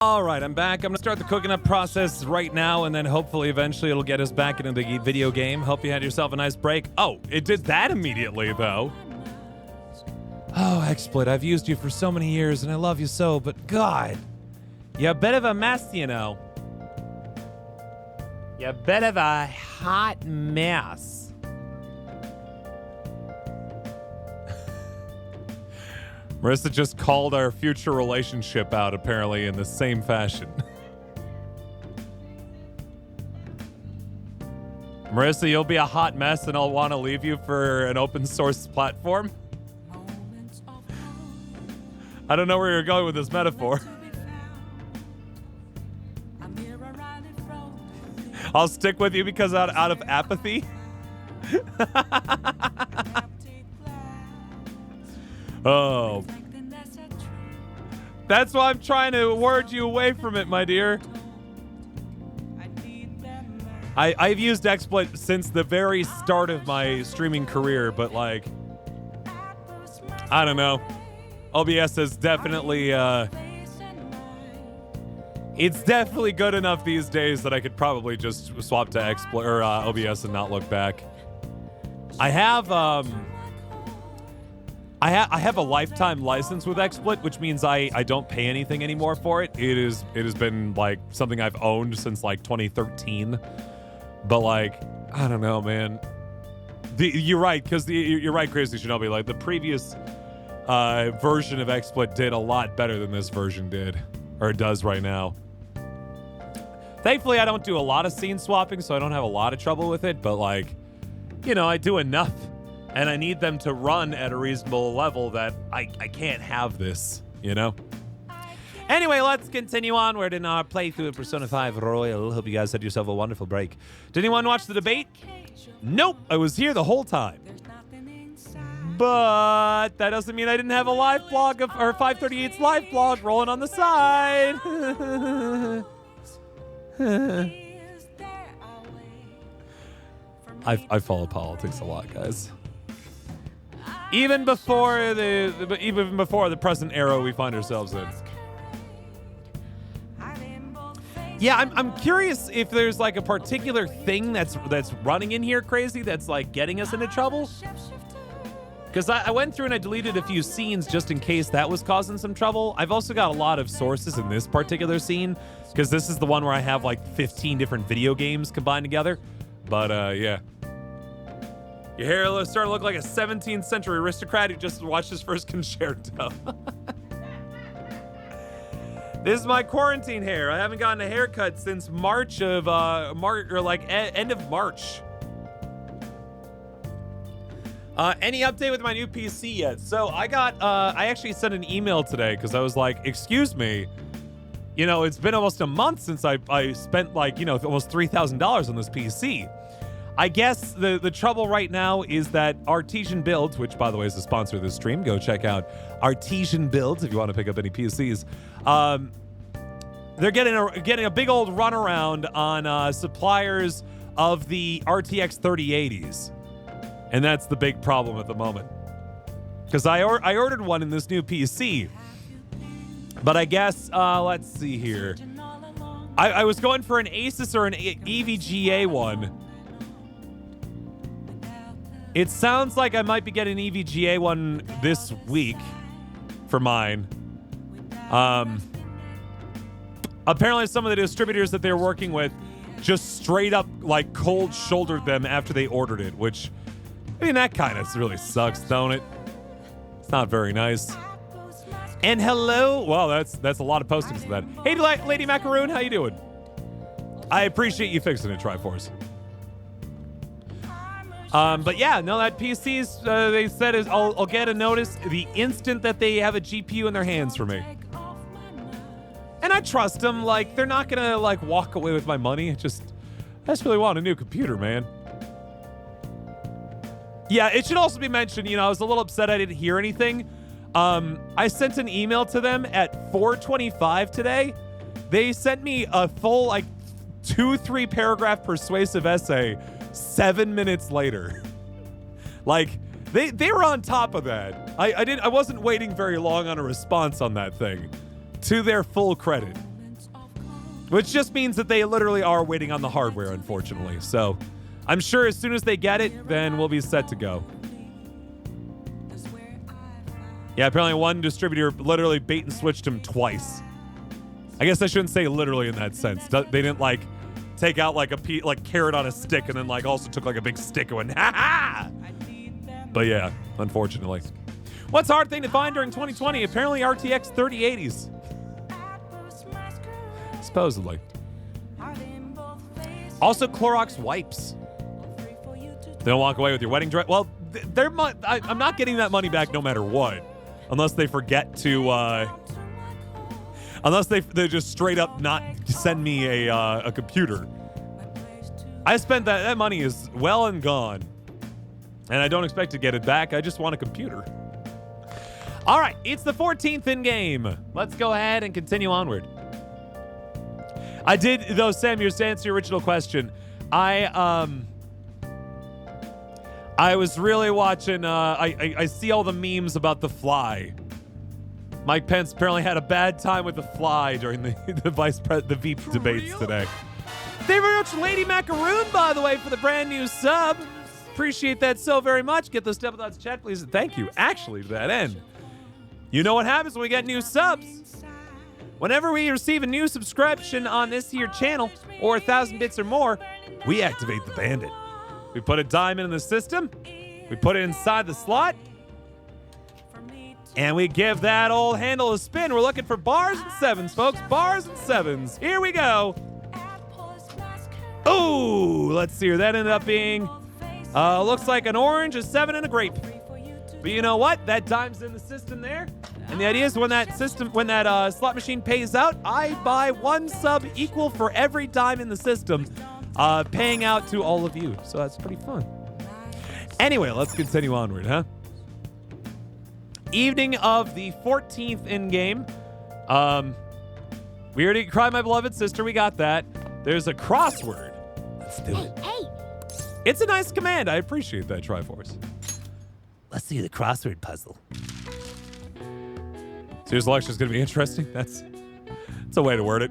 All right, I'm back. I'm going to start the cooking up process right now, and then hopefully eventually it'll get us back into the video game. Hope you had yourself a nice break. Oh, it did that immediately, though. Oh, XSplit, I've used you for so many years, and I love you so, but God, you're a bit of a mess, you know. You're a bit of a hot mess. Marissa just called our future relationship out, apparently, in the same fashion. Marissa, you'll be a hot mess and I'll want to leave you for an open source platform. I don't know where you're going with this metaphor. I'll stick with you because out of apathy. Oh. That's why I'm trying to word you away from it, my dear. I've used XSplit since the very start of my streaming career, but like, I don't know. OBS is definitely, it's definitely good enough these days that I could probably just swap to XSplit or OBS and not look back. I have a lifetime license with XSplit, which means I don't pay anything anymore for it. It has been like something I've owned since like 2013. But like, I don't know, man. You're right, because you're right, Crazy Shinobi. Like the previous version of XSplit did a lot better than this version did, or does right now. Thankfully, I don't do a lot of scene swapping, so I don't have a lot of trouble with it. But like, you know, I do enough. And I need them to run at a reasonable level that I can't have this, you know? Anyway, let's continue onward in our playthrough of Persona 5 Royal. Hope you guys had yourself a wonderful break. Did anyone watch the debate? Nope, I was here the whole time. But that doesn't mean I didn't have a live blog of, or 538's live blog rolling on the side. I follow politics a lot, guys. Even before the present era we find ourselves in. Yeah, I'm curious if there's like a particular thing that's running in here crazy that's like getting us into trouble. Because I went through and I deleted a few scenes just in case that was causing some trouble. I've also got a lot of sources in this particular scene because this is the one where I have like 15 different video games combined together. But yeah. Your hair starting to look like a 17th century aristocrat who just watched his first concerto. This is my quarantine hair. I haven't gotten a haircut since March of end of March. Any update with my new PC yet? So I actually sent an email today because I was like, excuse me, you know, it's been almost a month since I spent like, you know, almost $3,000 on this PC. I guess the trouble right now is that Artesian Builds, which by the way is the sponsor of this stream, go check out Artesian Builds if you want to pick up any PCs. They're getting a big old runaround on suppliers of the RTX 3080s, and that's the big problem at the moment. Because I ordered one in this new PC, but I guess let's see here. I was going for an Asus or an EVGA one. It sounds like I might be getting an EVGA one this week for mine. Apparently some of the distributors that they're working with just straight up like cold shouldered them after they ordered it, which, I mean, that kind of really sucks, don't it? It's not very nice. And hello, well, that's a lot of postings of that. Hey, Lady Macaroon, how you doing? I appreciate you fixing it, Triforce. But yeah, no, that PC's, they said is I'll get a notice the instant that they have a GPU in their hands for me. And I trust them, like, they're not gonna, like, walk away with my money. I just really want a new computer, man. Yeah, it should also be mentioned, you know, I was a little upset I didn't hear anything. I sent an email to them at 4:25 today. They sent me a full, like, 2-3 paragraph persuasive essay 7 minutes later. Like, they were on top of that. I wasn't waiting very long on a response on that thing, to their full credit. Which just means that they literally are waiting on the hardware, unfortunately. So I'm sure as soon as they get it, then we'll be set to go. Yeah, apparently one distributor literally bait and switched him twice. I guess I shouldn't say literally in that sense. They didn't like take out like a carrot on a stick and then like also took like a big stick and went, ha ha! But yeah, unfortunately. What's a hard thing to find during 2020? Apparently RTX 3080s. Supposedly. Also Clorox wipes. They don't walk away with your wedding dress. Well, I'm not getting that money back no matter what. Unless they forget to, unless they just straight up not send me a computer. I spent that money is well and gone. And I don't expect to get it back. I just want a computer. All right, it's the 14th in game. Let's go ahead and continue onward. I did, though, Sam, to answer your original question, I was really watching, I see all the memes about The Fly. Mike Pence apparently had a bad time with The Fly during the VP debates today. Thank you very much, Lady Macaroon, by the way, for the brand new sub. Appreciate that so very much. Get those Step Thoughts chat, please. Thank you, actually, to that end. You know what happens when we get new subs? Whenever we receive a new subscription on this here channel, or 1,000 bits or more, we activate the bandit. We put a diamond in the system, we put it inside the slot, and we give that old handle a spin. We're looking for bars and sevens, folks. Bars and sevens. Here we go. Ooh, let's see here. That ended up being, looks like an orange, a 7, and a grape. But you know what? That dime's in the system there. And the idea is when that slot machine pays out, I buy one sub equal for every dime in the system, paying out to all of you. So that's pretty fun. Anyway, let's continue onward, huh? Evening of the 14th in game. We already cried, my beloved sister. We got that. There's a crossword. Let's do it. Hey. It's a nice command. I appreciate that, Triforce. Let's see the crossword puzzle. So your selection is going to be interesting. That's a way to word it.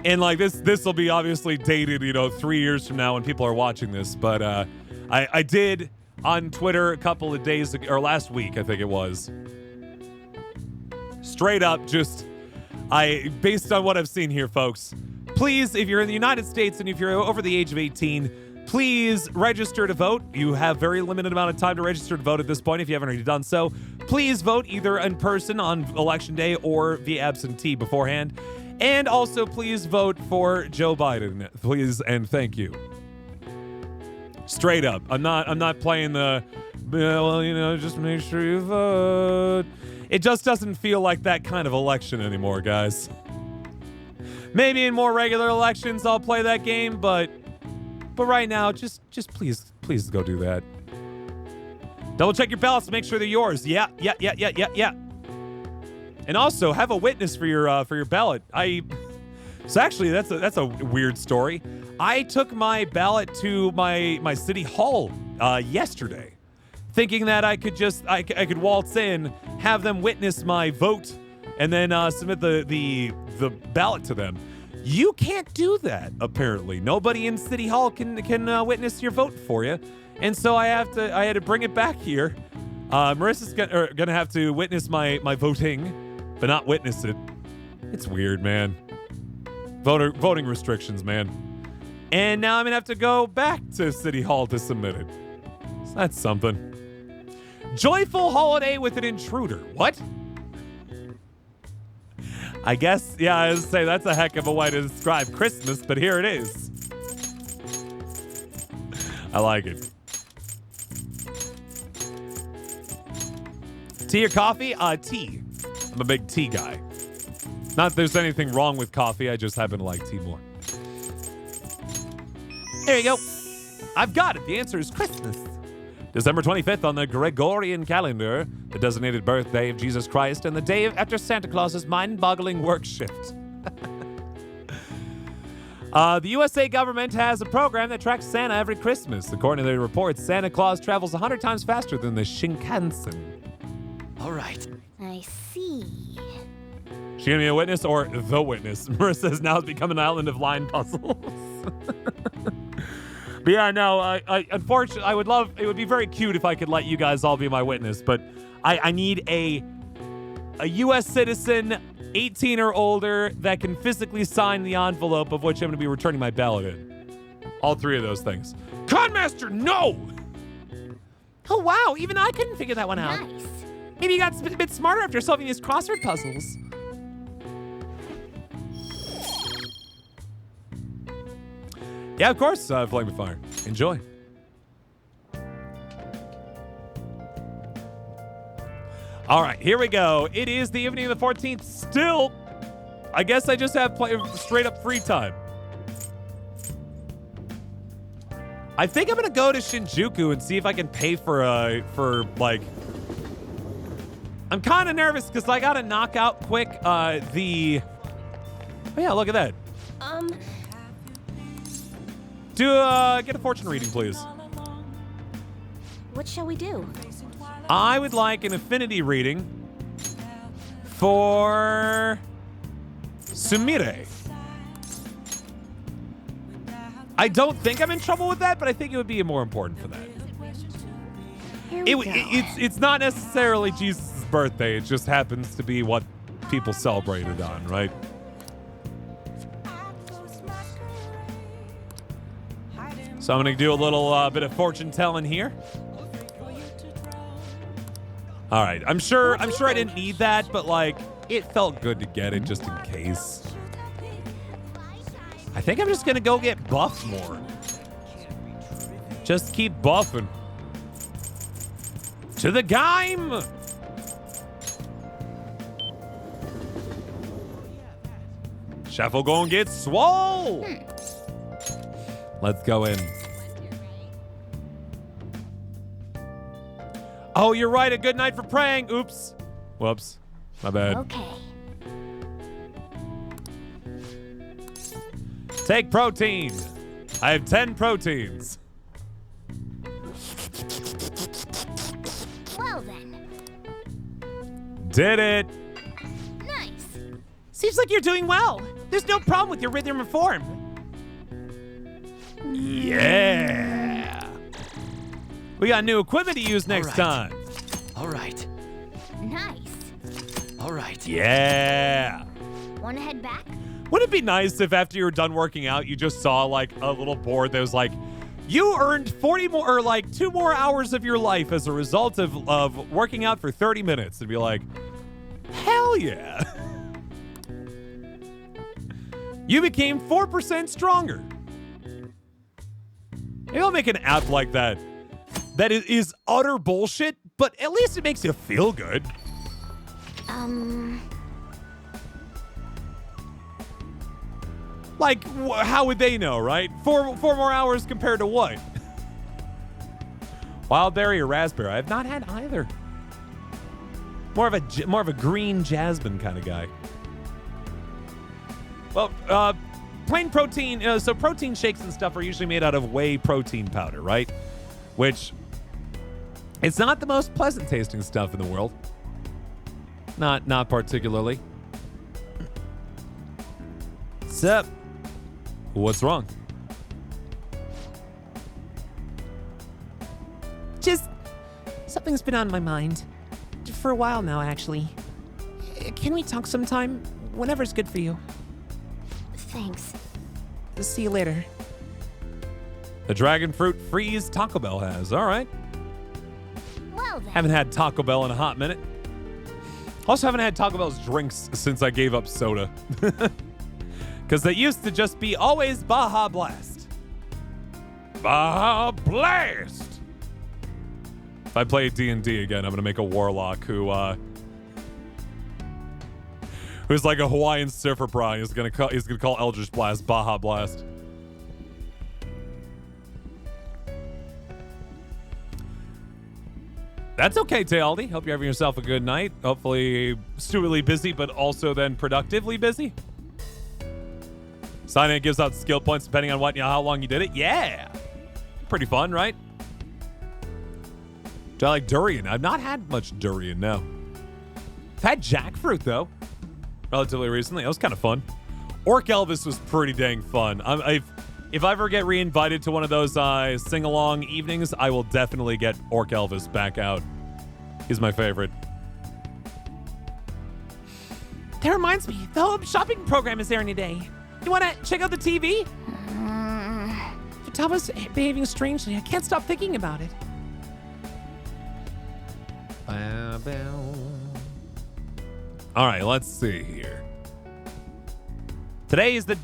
And like this will be obviously dated, 3 years from now when people are watching this. But I did on Twitter a couple of days ago, or last week, I think it was. Straight up, based on what I've seen here, folks, please, if you're in the United States and if you're over the age of 18, please register to vote. You have very limited amount of time to register to vote at this point if you haven't already done so. Please vote either in person on Election Day or via absentee beforehand. And also, please vote for Joe Biden, please, and thank you. Straight up, I'm not playing the, just make sure you vote. It just doesn't feel like that kind of election anymore, guys. Maybe in more regular elections I'll play that game, but right now, just please go do that. Double check your ballots to make sure they're yours. Yeah. And also have a witness for your ballot. So actually, that's a weird story. I took my ballot to my city hall yesterday, thinking that I could waltz in, have them witness my vote, and then submit the ballot to them. You can't do that, apparently. Nobody in City Hall can witness your vote for you. And so I had to bring it back here. Marissa's gonna have to witness my voting, but not witness it. It's weird, man. Voting restrictions, man. And now I'm gonna have to go back to City Hall to submit it. So that's something. Joyful holiday with an intruder. What? I guess, yeah, I was say that's a heck of a way to describe Christmas, but here it is. I like it. Tea or coffee? Tea. I'm a big tea guy. Not that there's anything wrong with coffee, I just happen to like tea more. There you go. I've got it. The answer is Christmas. December 25th on the Gregorian calendar, the designated birthday of Jesus Christ and the day after Santa Claus's mind-boggling work shift. The USA government has a program that tracks Santa every Christmas. According to the reports, Santa Claus travels 100 times faster than the Shinkansen. All right. I see. She gonna be a witness or the witness? Marissa's now has become an island of line puzzles. But yeah, no, I unfortunately, I would love, it would be very cute if I could let you guys all be my witness, but I need a U.S. citizen, 18 or older, that can physically sign the envelope of which I'm going to be returning my ballot in. All three of those things. Conmaster, no! Oh, wow, even I couldn't figure that one out. Nice. Maybe you got a bit smarter after solving these crossword puzzles. Yeah, of course, Flame with Fire. Enjoy. All right, here we go. It is the evening of the 14th. Still, I guess I just have straight up free time. I think I'm gonna go to Shinjuku and see if I can pay for like. I'm kind of nervous because I gotta knock out quick the. Oh yeah, look at that. Get a fortune reading, please. What shall we do? I would like an affinity reading for Sumire. I don't think I'm in trouble with that, but I think it would be more important for that. Here we go. It's not necessarily Jesus' birthday. It just happens to be what people celebrated on, right? So I'm gonna do a little bit of fortune telling here. All right, I'm sure I didn't need that, but like it felt good to get it just in case. I think I'm just gonna go get buffed more. Just keep buffing. To the game. Shuffle gonna get swole. Let's go in. Oh, you're right. A good night for praying. Oops. Whoops. My bad. Okay. Take protein. I have 10 proteins. Well then. Did it. Nice. Seems like you're doing well. There's no problem with your rhythm reform. Yeah. We got new equipment to use next time. All right. Nice. All right. Yeah. Wanna head back? Wouldn't it be nice if after you were done working out, you just saw like a little board that was like, you earned 40 more or like 2 more hours of your life as a result of working out for 30 minutes. And be like, hell yeah. You became 4% stronger. Maybe I'll make an app like that. That is utter bullshit, but at least it makes you feel good. Like, how would they know, right? Four more hours compared to what? Wild berry or raspberry? I have not had either. More of a green jasmine kind of guy. Well, plain protein. So protein shakes and stuff are usually made out of whey protein powder, right? Which it's not the most pleasant tasting stuff in the world. Not particularly. Sup? What's wrong? Just something's been on my mind. For a while now, actually. Can we talk sometime? Whenever's good for you. Thanks. See you later. The dragon fruit freeze Taco Bell has. All right. Well then. Haven't had Taco Bell in a hot minute. Also haven't had Taco Bell's drinks since I gave up soda. Because they used to just be always Baja Blast. Baja Blast! If I play D&D again, I'm going to make a warlock who's like a Hawaiian surfer bra. He's gonna call Eldritch Blast Baja Blast. That's okay, Tealdi. Hope you're having yourself a good night. Hopefully stupidly busy, but also then productively busy. Sign-in gives out skill points depending on how long you did it. Yeah. Pretty fun, right? Do I like durian? I've not had much durian, no. I've had jackfruit, though, relatively recently. That was kind of fun. Orc Elvis was pretty dang fun. If I ever get re-invited to one of those sing-along evenings, I will definitely get Orc Elvis back out. He's my favorite. That reminds me, the home shopping program is airing today. You want to check out the TV? Futaba's behaving strangely. I can't stop thinking about it. All right, let's see here. Today is the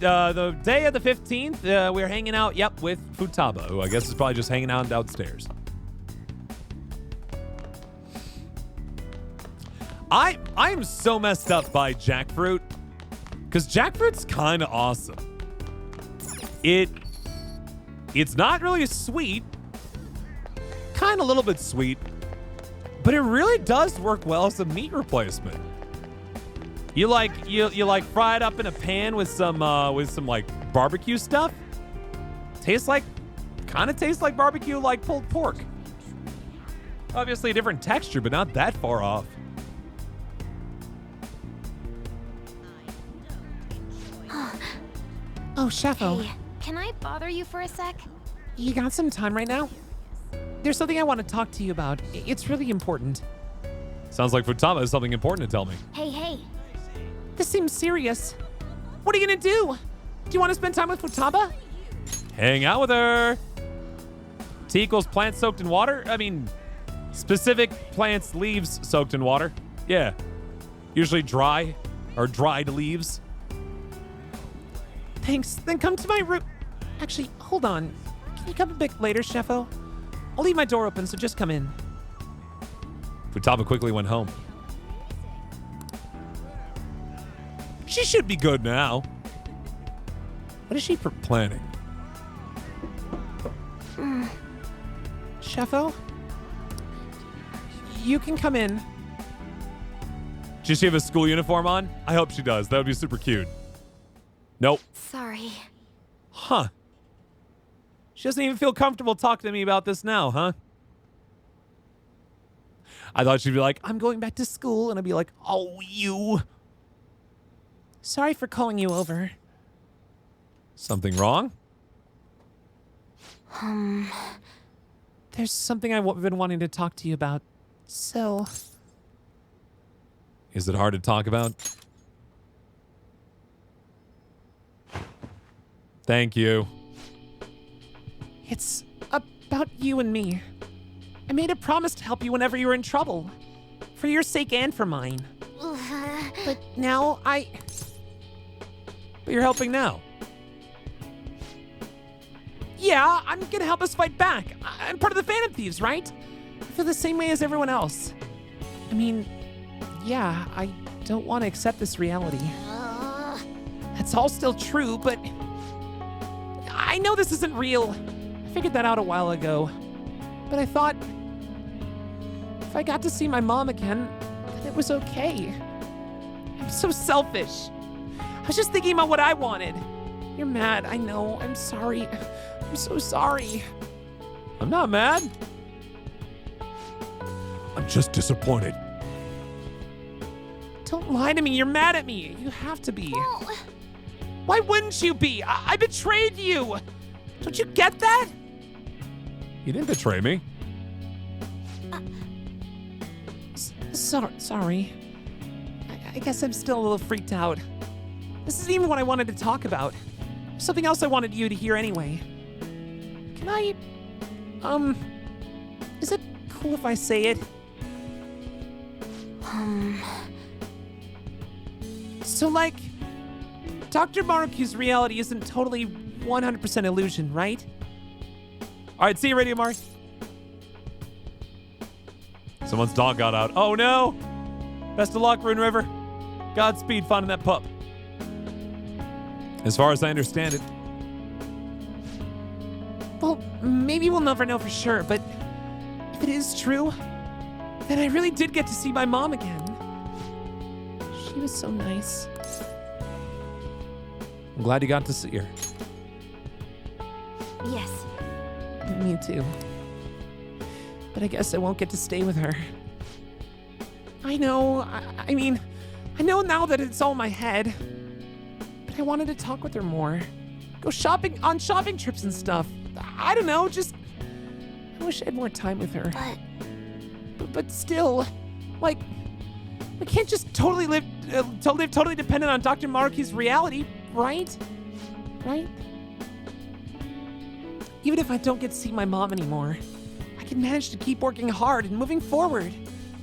day of the 15th. We're hanging out, with Futaba, who I guess is probably just hanging out downstairs. I'm so messed up by jackfruit, because jackfruit's kind of awesome. It's not really sweet, kind of a little bit sweet, but it really does work well as a meat replacement. You fry it up in a pan with some like barbecue stuff. Kind of tastes like barbecue, like pulled pork. Obviously a different texture, but not that far off. Oh, Sheffo, Hey, can I bother you for a sec? you got some time right now? There's something I want to talk to you about. It's really important. Sounds like Futaba has something important to tell me. Hey. This seems serious. What are you gonna do? Do you want to spend time with Futaba? Hang out with her. T equals plants soaked in water? I mean, specific plants, leaves soaked in water. Yeah. Usually dry or dried leaves. Thanks. Then come to my room. Actually, hold on. Can you come a bit later, Sheffo? I'll leave my door open, so just come in. Futaba quickly went home. She should be good now. What is she planning? Sheffo? You can come in. Does she have a school uniform on? I hope she does. That would be super cute. Nope. Sorry. Huh. She doesn't even feel comfortable talking to me about this now, huh? I thought she'd be like, I'm going back to school. And I'd be like, oh, you. Sorry for calling you over. Something wrong? There's something I've been wanting to talk to you about. So, Is it hard to talk about? Thank you. it's about you and me. I made a promise to help you whenever you were in trouble. For your sake and for mine. But now But you're helping now. Yeah, I'm gonna help us fight back. I'm part of the Phantom Thieves, right? I feel the same way as everyone else. I mean, yeah, I don't want to accept this reality. That's all still true, but I know this isn't real. I figured that out a while ago. But I thought if I got to see my mom again, then it was okay. I'm so selfish. I was just thinking about what I wanted. You're mad, I know. I'm sorry. I'm so sorry. I'm not mad. I'm just disappointed. Don't lie to me. You're mad at me. You have to be. Well, Why wouldn't you be? I betrayed you. Don't you get that? You didn't betray me. Sorry. I guess I'm still a little freaked out. This isn't even what I wanted to talk about. Something else I wanted you to hear anyway. Can I, is it cool if I say it? So like, Dr. Maruku's reality isn't totally 100% illusion, right? All right, see you, Radio Mark. Someone's dog got out. Oh, no. Best of luck, Rune River. Godspeed finding that pup. As far as I understand it. Well, maybe we'll never know for sure, but if it is true, then I really did get to see my mom again. She was so nice. I'm glad you got to see her. yes. Me too. But I guess I won't get to stay with her. I know. I mean, I know now that it's all in my head. But I wanted to talk with her more. Go shopping on shopping trips and stuff. I don't know, just... I wish I had more time with her. But still, like, we can't just totally live totally dependent on Dr. Maruki's reality, right? Right? Even if I don't get to see my mom anymore, I can manage to keep working hard and moving forward,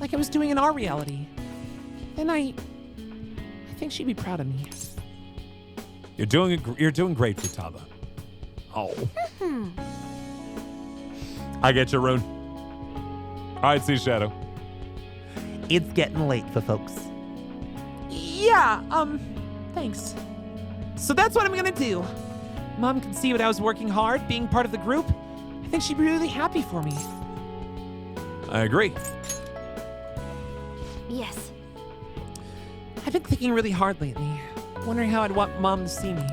like I was doing in our reality. Then I think she'd be proud of me. You're doing great, Futaba. Oh. I get you, Rune. All right, see Shadow. It's getting late for folks. Yeah, thanks. So that's what I'm gonna do. Mom can see what I was working hard, being part of the group. I think she'd be really happy for me. I agree. Yes. I've been thinking really hard lately, wondering how I'd want Mom to see me.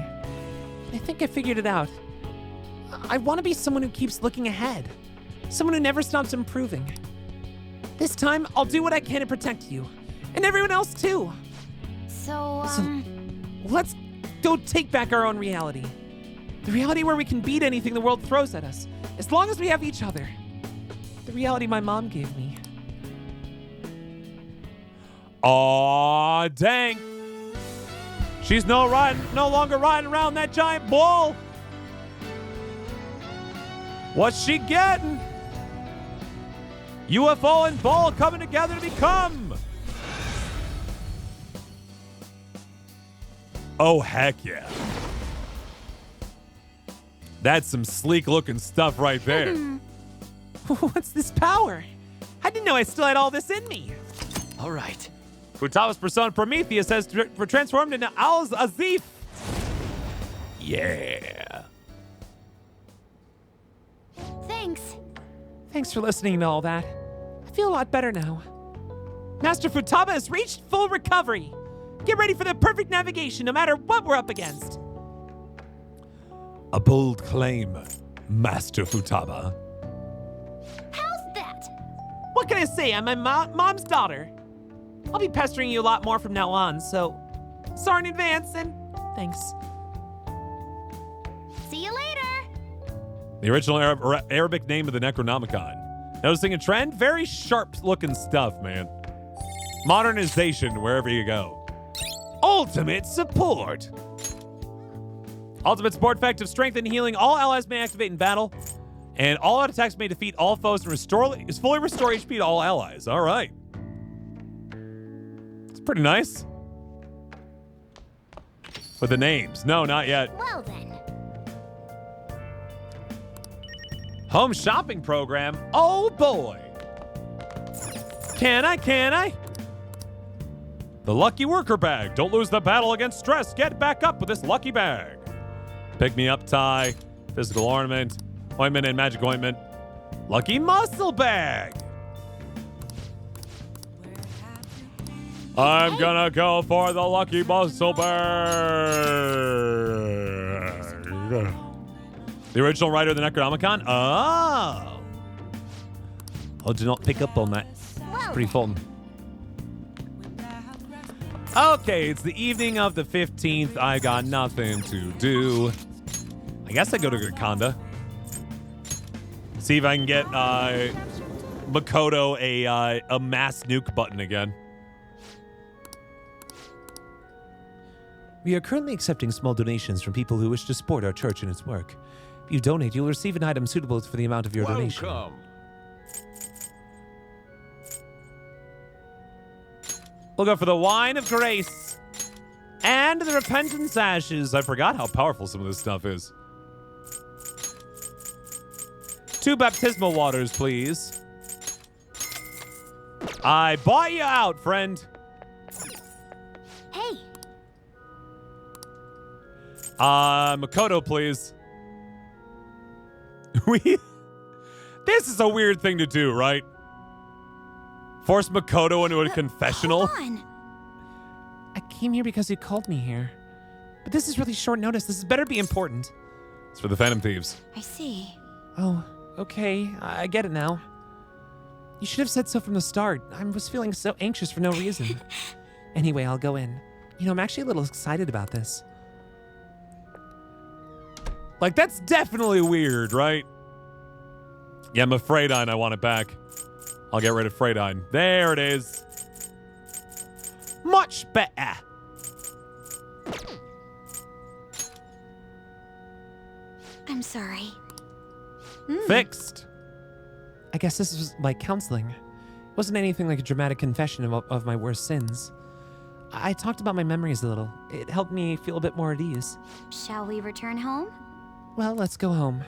I think I figured it out. I want to be someone who keeps looking ahead, someone who never stops improving. This time, I'll do what I can to protect you, and everyone else too. So, Let's go take back our own reality. The reality where we can beat anything the world throws at us, as long as we have each other. The reality my mom gave me. Aw, dang. She's no longer riding around that giant bull. What's she getting? UFO and ball coming together to become. Oh, heck yeah. That's some sleek looking stuff right there. What's this power? I didn't know I still had all this in me. All right. Futaba's persona Prometheus has transformed into Al Azif. Yeah. thanks. Thanks for listening to all that. I feel a lot better now. Master Futaba has reached full recovery. Get ready for the perfect navigation no matter what we're up against. A bold claim, Master Futaba. How's that? What can I say? I'm my mom's daughter. I'll be pestering you a lot more from now on, so sorry in advance and thanks. See you later. The original Arabic name of the Necronomicon. Noticing a trend? Very sharp-looking stuff, man. Modernization wherever you go. Ultimate support. Ultimate support effective strength and healing. All allies may activate in battle. And all out attacks may defeat all foes and fully restore HP to all allies. All right. It's pretty nice. With the names. No, not yet. Well then. Home shopping program. Oh boy. Can I? The lucky worker bag. Don't lose the battle against stress. Get back up with this lucky bag. Pick me up tie. Physical ornament. Ointment and magic ointment. Lucky muscle bag. I'm gonna go for the lucky muscle bag. The original writer of the Necronomicon? Oh. Oh, did not pick up on that. Well Pretty fun. Okay, it's the evening of the 15th. I got nothing to do. I guess I go to Gakanda. See if I can get Makoto a mass nuke button again. We are currently accepting small donations from people who wish to support our church and its work. If you donate, you'll receive an item suitable for the amount of your donation. We'll go for the wine of grace and the repentance ashes. I forgot how powerful some of this stuff is. 2 baptismal waters, please. I bought you out, friend. Hey. Makoto, please. This is a weird thing to do, right? Force Makoto into a confessional. Hold on. I came here because you called me here. But this is really short notice. This better be important. It's for the Phantom Thieves. I see. Oh, okay. I get it now. You should have said so from the start. I was feeling so anxious for no reason. Anyway, I'll go in. You know, I'm actually a little excited about this. Like, that's definitely weird, right? Yeah, I'm afraid I want it back. I'll get rid of Freydine. There it is. Much better. I'm sorry. Fixed. I guess this was like counseling. It wasn't anything like a dramatic confession of my worst sins. I talked about my memories a little. It helped me feel a bit more at ease. Shall we return home? Well, let's go home.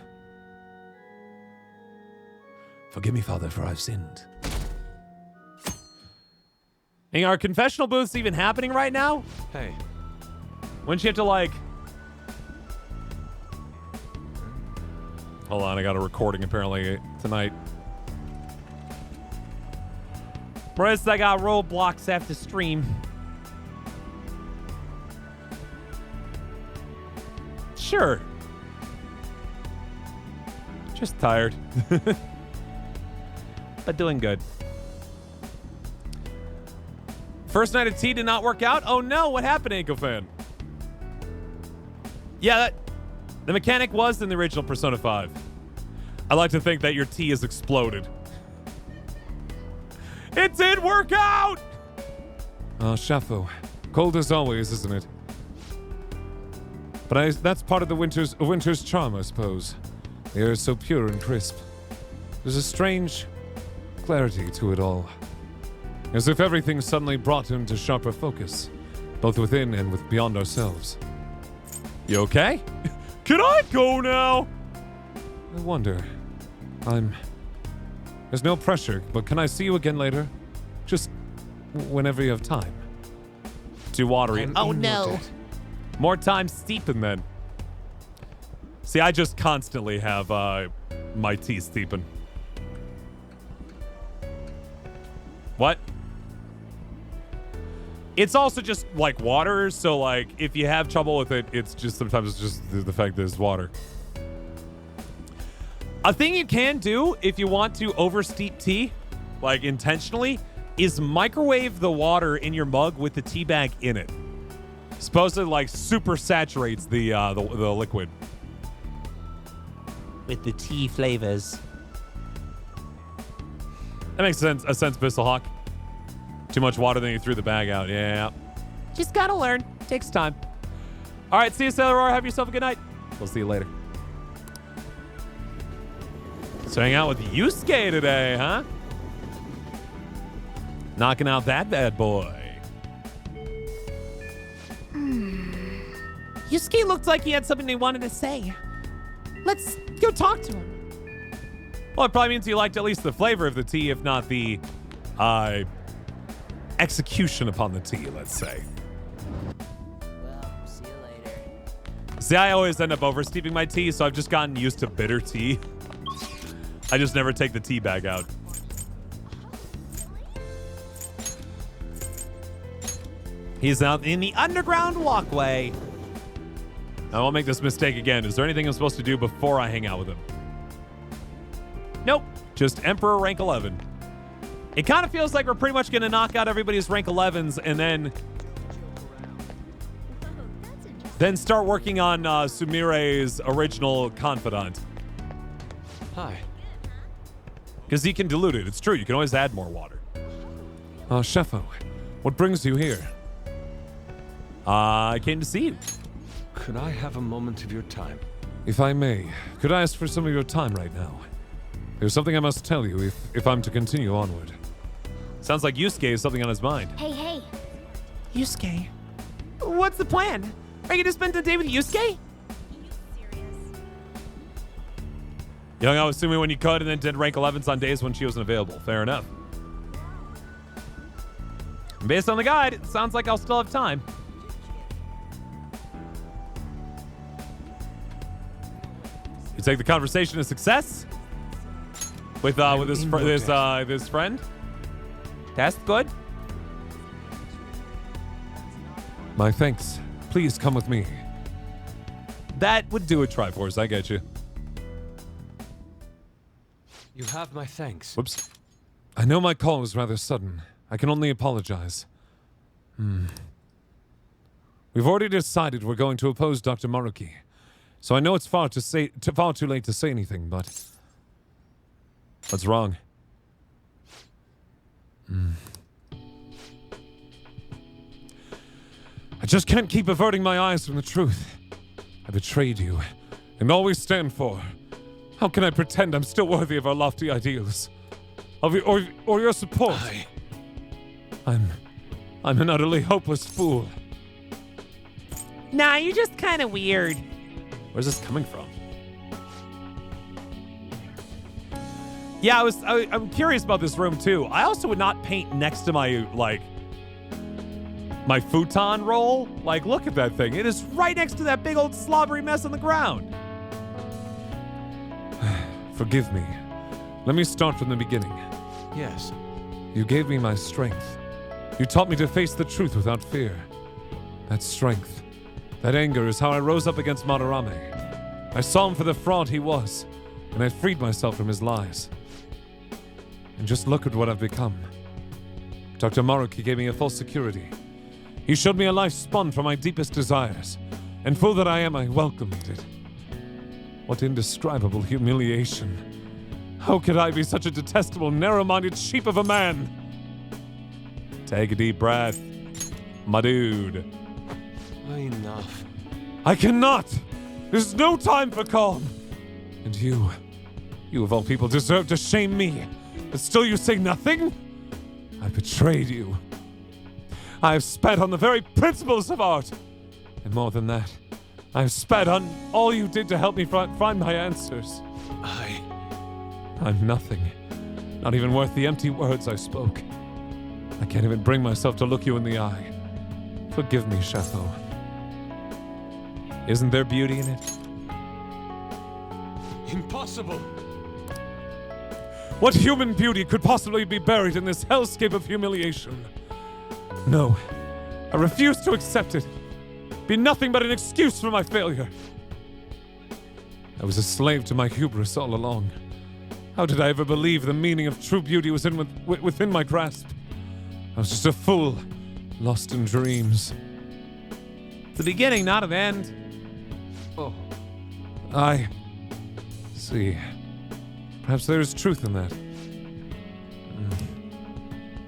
Forgive me, Father, for I've sinned. Hey, are confessional booths even happening right now? Hey, Wouldn't you have to, like... Hold on, I got a recording apparently tonight. Whereas I got roadblocks after stream. Sure. Just tired. But doing good. First night of tea did not work out? Oh no, what happened, Anko fan? Yeah, the mechanic was in the original Persona 5. I like to think that your tea has exploded. It did work out! oh, Shafo. Cold as always, isn't it? But that's part of the winter's charm, I suppose. The air is so pure and crisp. There's a strange clarity to it all. As if everything suddenly brought into sharper focus, both within and beyond ourselves. You okay? Can I go now? I wonder. There's no pressure, but can I see you again later? Just whenever you have time. Too watery. Oh no. More time steeping then. See, I just constantly have my tea steeping. What? It's also just like water, so like if you have trouble with it, it's just sometimes it's just the fact that it's water. A thing you can do if you want to oversteep tea, like intentionally, is microwave the water in your mug with the tea bag in it. Supposedly like super saturates the liquid. With the tea flavors. That makes sense. A sense, Bisselhawk. Too much water, then you threw the bag out. Yeah. Just gotta learn. Takes time. All right, see you, Sailor Aurora. Have yourself a good night. We'll see you later. So hang out with Yusuke today, huh? Knocking out that bad boy. Yusuke looked like he had something he wanted to say. Let's go talk to him. Well, it probably means you liked at least the flavor of the tea, if not the execution upon the tea, let's say. Well, see you later. See, I always end up oversteeping my tea, so I've just gotten used to bitter tea. I just never take the tea bag out. He's out in the underground walkway. I won't make this mistake again. Is there anything I'm supposed to do before I hang out with him? Nope. Just Emperor rank 11. It kind of feels like we're pretty much going to knock out everybody's rank 11s and then start working on Sumire's original confidant. Hi. Because he can dilute it. It's true. You can always add more water. Shafo, what brings you here? I came to see you. Could I have a moment of your time? If I may, could I ask for some of your time right now? There's something I must tell you if I'm to continue onward. Sounds like Yusuke has something on his mind. Hey. Yusuke, what's the plan? Are you gonna spend the day with Yusuke? You hung out with Sumi when you could and then did rank 11s on days when she wasn't available. Fair enough. Based on the guide, it sounds like I'll still have time. You take the conversation as success with this friend. That's good. My thanks. Please come with me. That would do it, Triforce. I get you. You have my thanks. Whoops. I know my call was rather sudden. I can only apologize. We've already decided we're going to oppose Dr. Maruki. So I know it's far too late to say anything, but... What's wrong? I just can't keep averting my eyes from the truth. I betrayed you, and all we stand for. How can I pretend I'm still worthy of our lofty ideals? Of your, or your support? I'm an utterly hopeless fool. Nah, you're just kind of weird. Where's this coming from? Yeah, I'm curious about this room too. I also would not paint next to my my futon roll. Like, look at that thing. It is right next to that big old slobbery mess on the ground. Forgive me. Let me start from the beginning. Yes. You gave me my strength. You taught me to face the truth without fear. That strength, that anger is how I rose up against Madarame. I saw him for the fraud he was, and I freed myself from his lies. And just look at what I've become. Dr. Maruki gave me a false security. He showed me a life spun from my deepest desires, and fool that I am, I welcomed it. What indescribable humiliation. How could I be such a detestable, narrow-minded sheep of a man? Take a deep breath, my dude. Enough. I cannot! There's no time for calm! And you of all people deserve to shame me, but still you say nothing? I betrayed you. I have spat on the very principles of art. And more than that, I have spat on all you did to help me find my answers. I'm nothing. Not even worth the empty words I spoke. I can't even bring myself to look you in the eye. Forgive me, Shefo. Isn't there beauty in it? Impossible! What human beauty could possibly be buried in this hellscape of humiliation? No, I refuse to accept it. Be nothing but an excuse for my failure. I was a slave to my hubris all along. How did I ever believe the meaning of true beauty was within my grasp? I was just a fool, lost in dreams. The beginning, not an end. Oh, I see. Perhaps there is truth in that.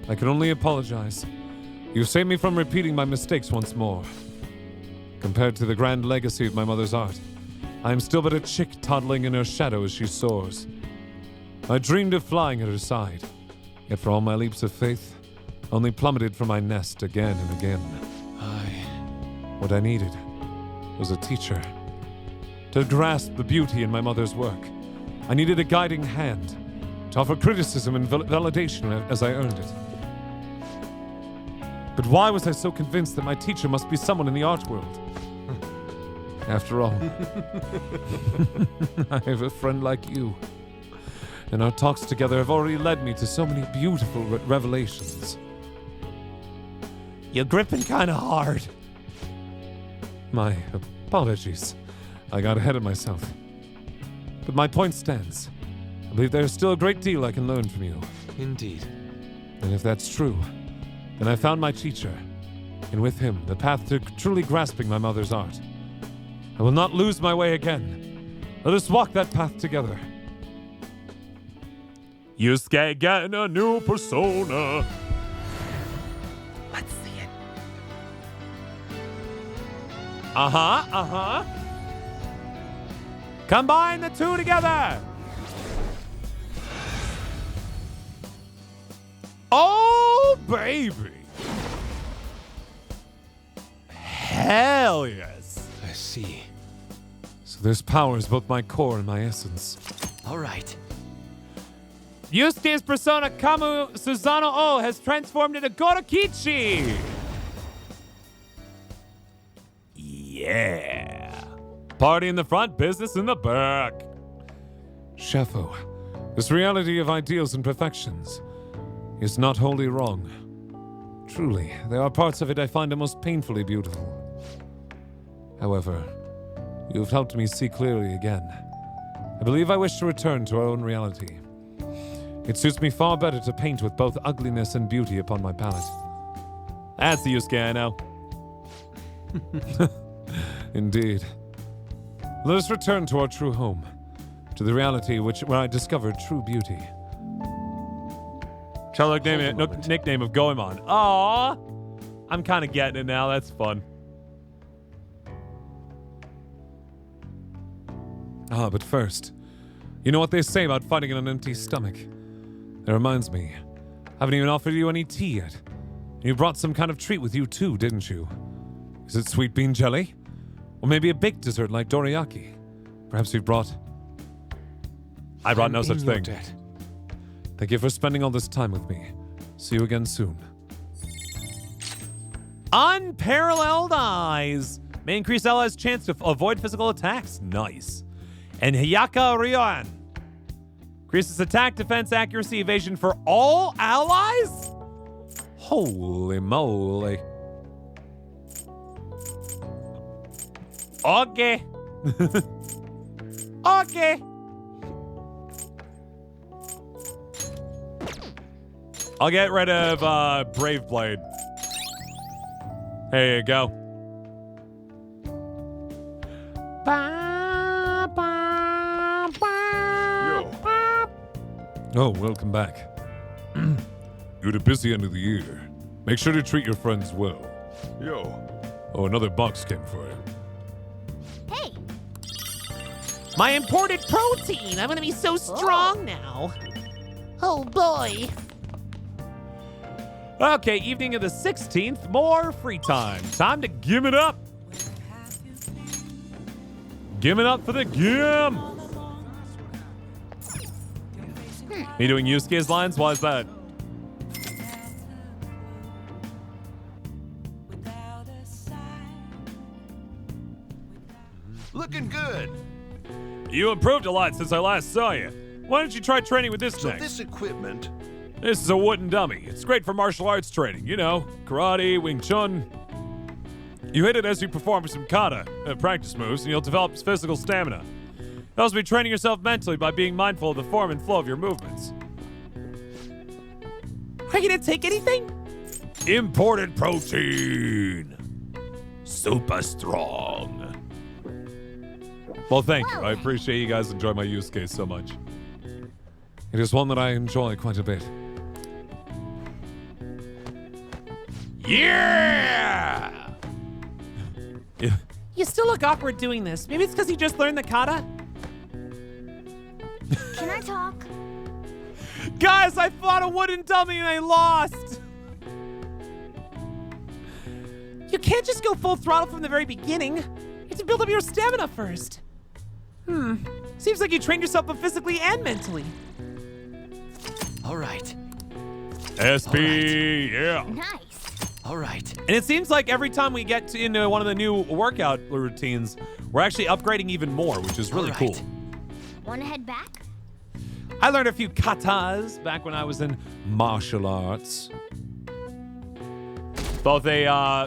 I can only apologize. You saved me from repeating my mistakes once more. Compared to the grand legacy of my mother's art, I am still but a chick toddling in her shadow as she soars. I dreamed of flying at her side, yet for all my leaps of faith, only plummeted from my nest again and again. What I needed was a teacher. To grasp the beauty in my mother's work, I needed a guiding hand, to offer criticism and validation as I earned it. But why was I so convinced that my teacher must be someone in the art world? After all, I have a friend like you, and our talks together have already led me to so many beautiful revelations. You're gripping kind of hard. My apologies. I got ahead of myself. But my point stands. I believe there is still a great deal I can learn from you. Indeed. And if that's true, then I found my teacher, and with him, the path to truly grasping my mother's art. I will not lose my way again. Let us walk that path together. Yusuke getting a new persona. Let's see it. Combine the two together. Oh, baby. Hell yes. I see. So this powers both my core and my essence. All right. Yusuke's persona Kamu Susanoo O has transformed into Gorokichi. Yeah. Party in the front, business in the back. Shefo, this reality of ideals and perfections is not wholly wrong. Truly, there are parts of it I find most painfully beautiful. However, you have helped me see clearly again. I believe I wish to return to our own reality. It suits me far better to paint with both ugliness and beauty upon my palette. That's the Yusuke I know. Indeed. Let us return to our true home, to the reality where I discovered true beauty. Childhood nickname of Goemon. Aww. I'm kind of getting it now. That's fun. Ah, but first, you know what they say about fighting on an empty stomach? That reminds me, I haven't even offered you any tea yet. You brought some kind of treat with you too, didn't you? Is it sweet bean jelly? Or maybe a baked dessert like dorayaki? Perhaps you brought... I brought no I'm such in your thing. debt. Thank you for spending all this time with me. See you again soon. Unparalleled eyes. May increase allies' chance to avoid physical attacks. Nice. And Hyaka Ryoan. Increases attack, defense, accuracy, evasion for all allies? Holy moly. Okay. Okay. I'll get rid of Brave Blade. Here you go. Oh, welcome back. You had a busy end of the year. Make sure to treat your friends well. Oh, another box came for you. Hey, My imported protein. I'm gonna be so strong now. Oh boy. Okay, evening of the 16th, more free time. Time to gim it up. Gim it up for the gim. Me doing Yusuke's lines? Why is that? Looking good. You improved a lot since I last saw you. Why don't you try training with this So thing? this equipment, This is a wooden dummy. It's great for martial arts training. You know, karate, Wing Chun. You hit it as you perform some kata, practice moves, and you'll develop physical stamina. You'll also be training yourself mentally by being mindful of the form and flow of your movements. Are you gonna take anything? Imported protein. Super strong. Well, thank you. I appreciate you guys enjoy my use case so much. It is one that I enjoy quite a bit. Yeah! You still look awkward doing this. Maybe it's because you just learned the kata? can I talk? Guys, I fought a wooden dummy and I lost. You can't just go full throttle from the very beginning. You have to build up your stamina first. Seems like you trained yourself both physically and mentally. all right, SB, yeah. Nice. all right. And it seems like every time we get into one of the new workout routines, we're actually upgrading even more, which is really All cool. right. Wanna head back? I learned a few katas back when I was in martial arts. Both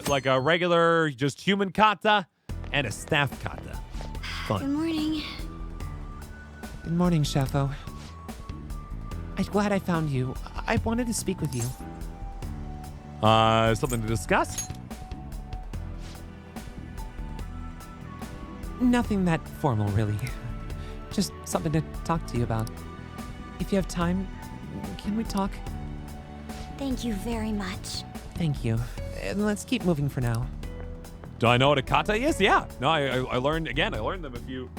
like a regular, just human kata and a staff kata. Good Fun. morning. Good morning, Shafo. I'm glad I found you. I wanted to speak with you. Something to discuss? Nothing that formal, really. Just something to talk to you about. If you have time, can we talk? Thank you very much. Thank you. And let's keep moving for now. Do I know what a kata is? Yeah. No, I learned, again, I learned them a few.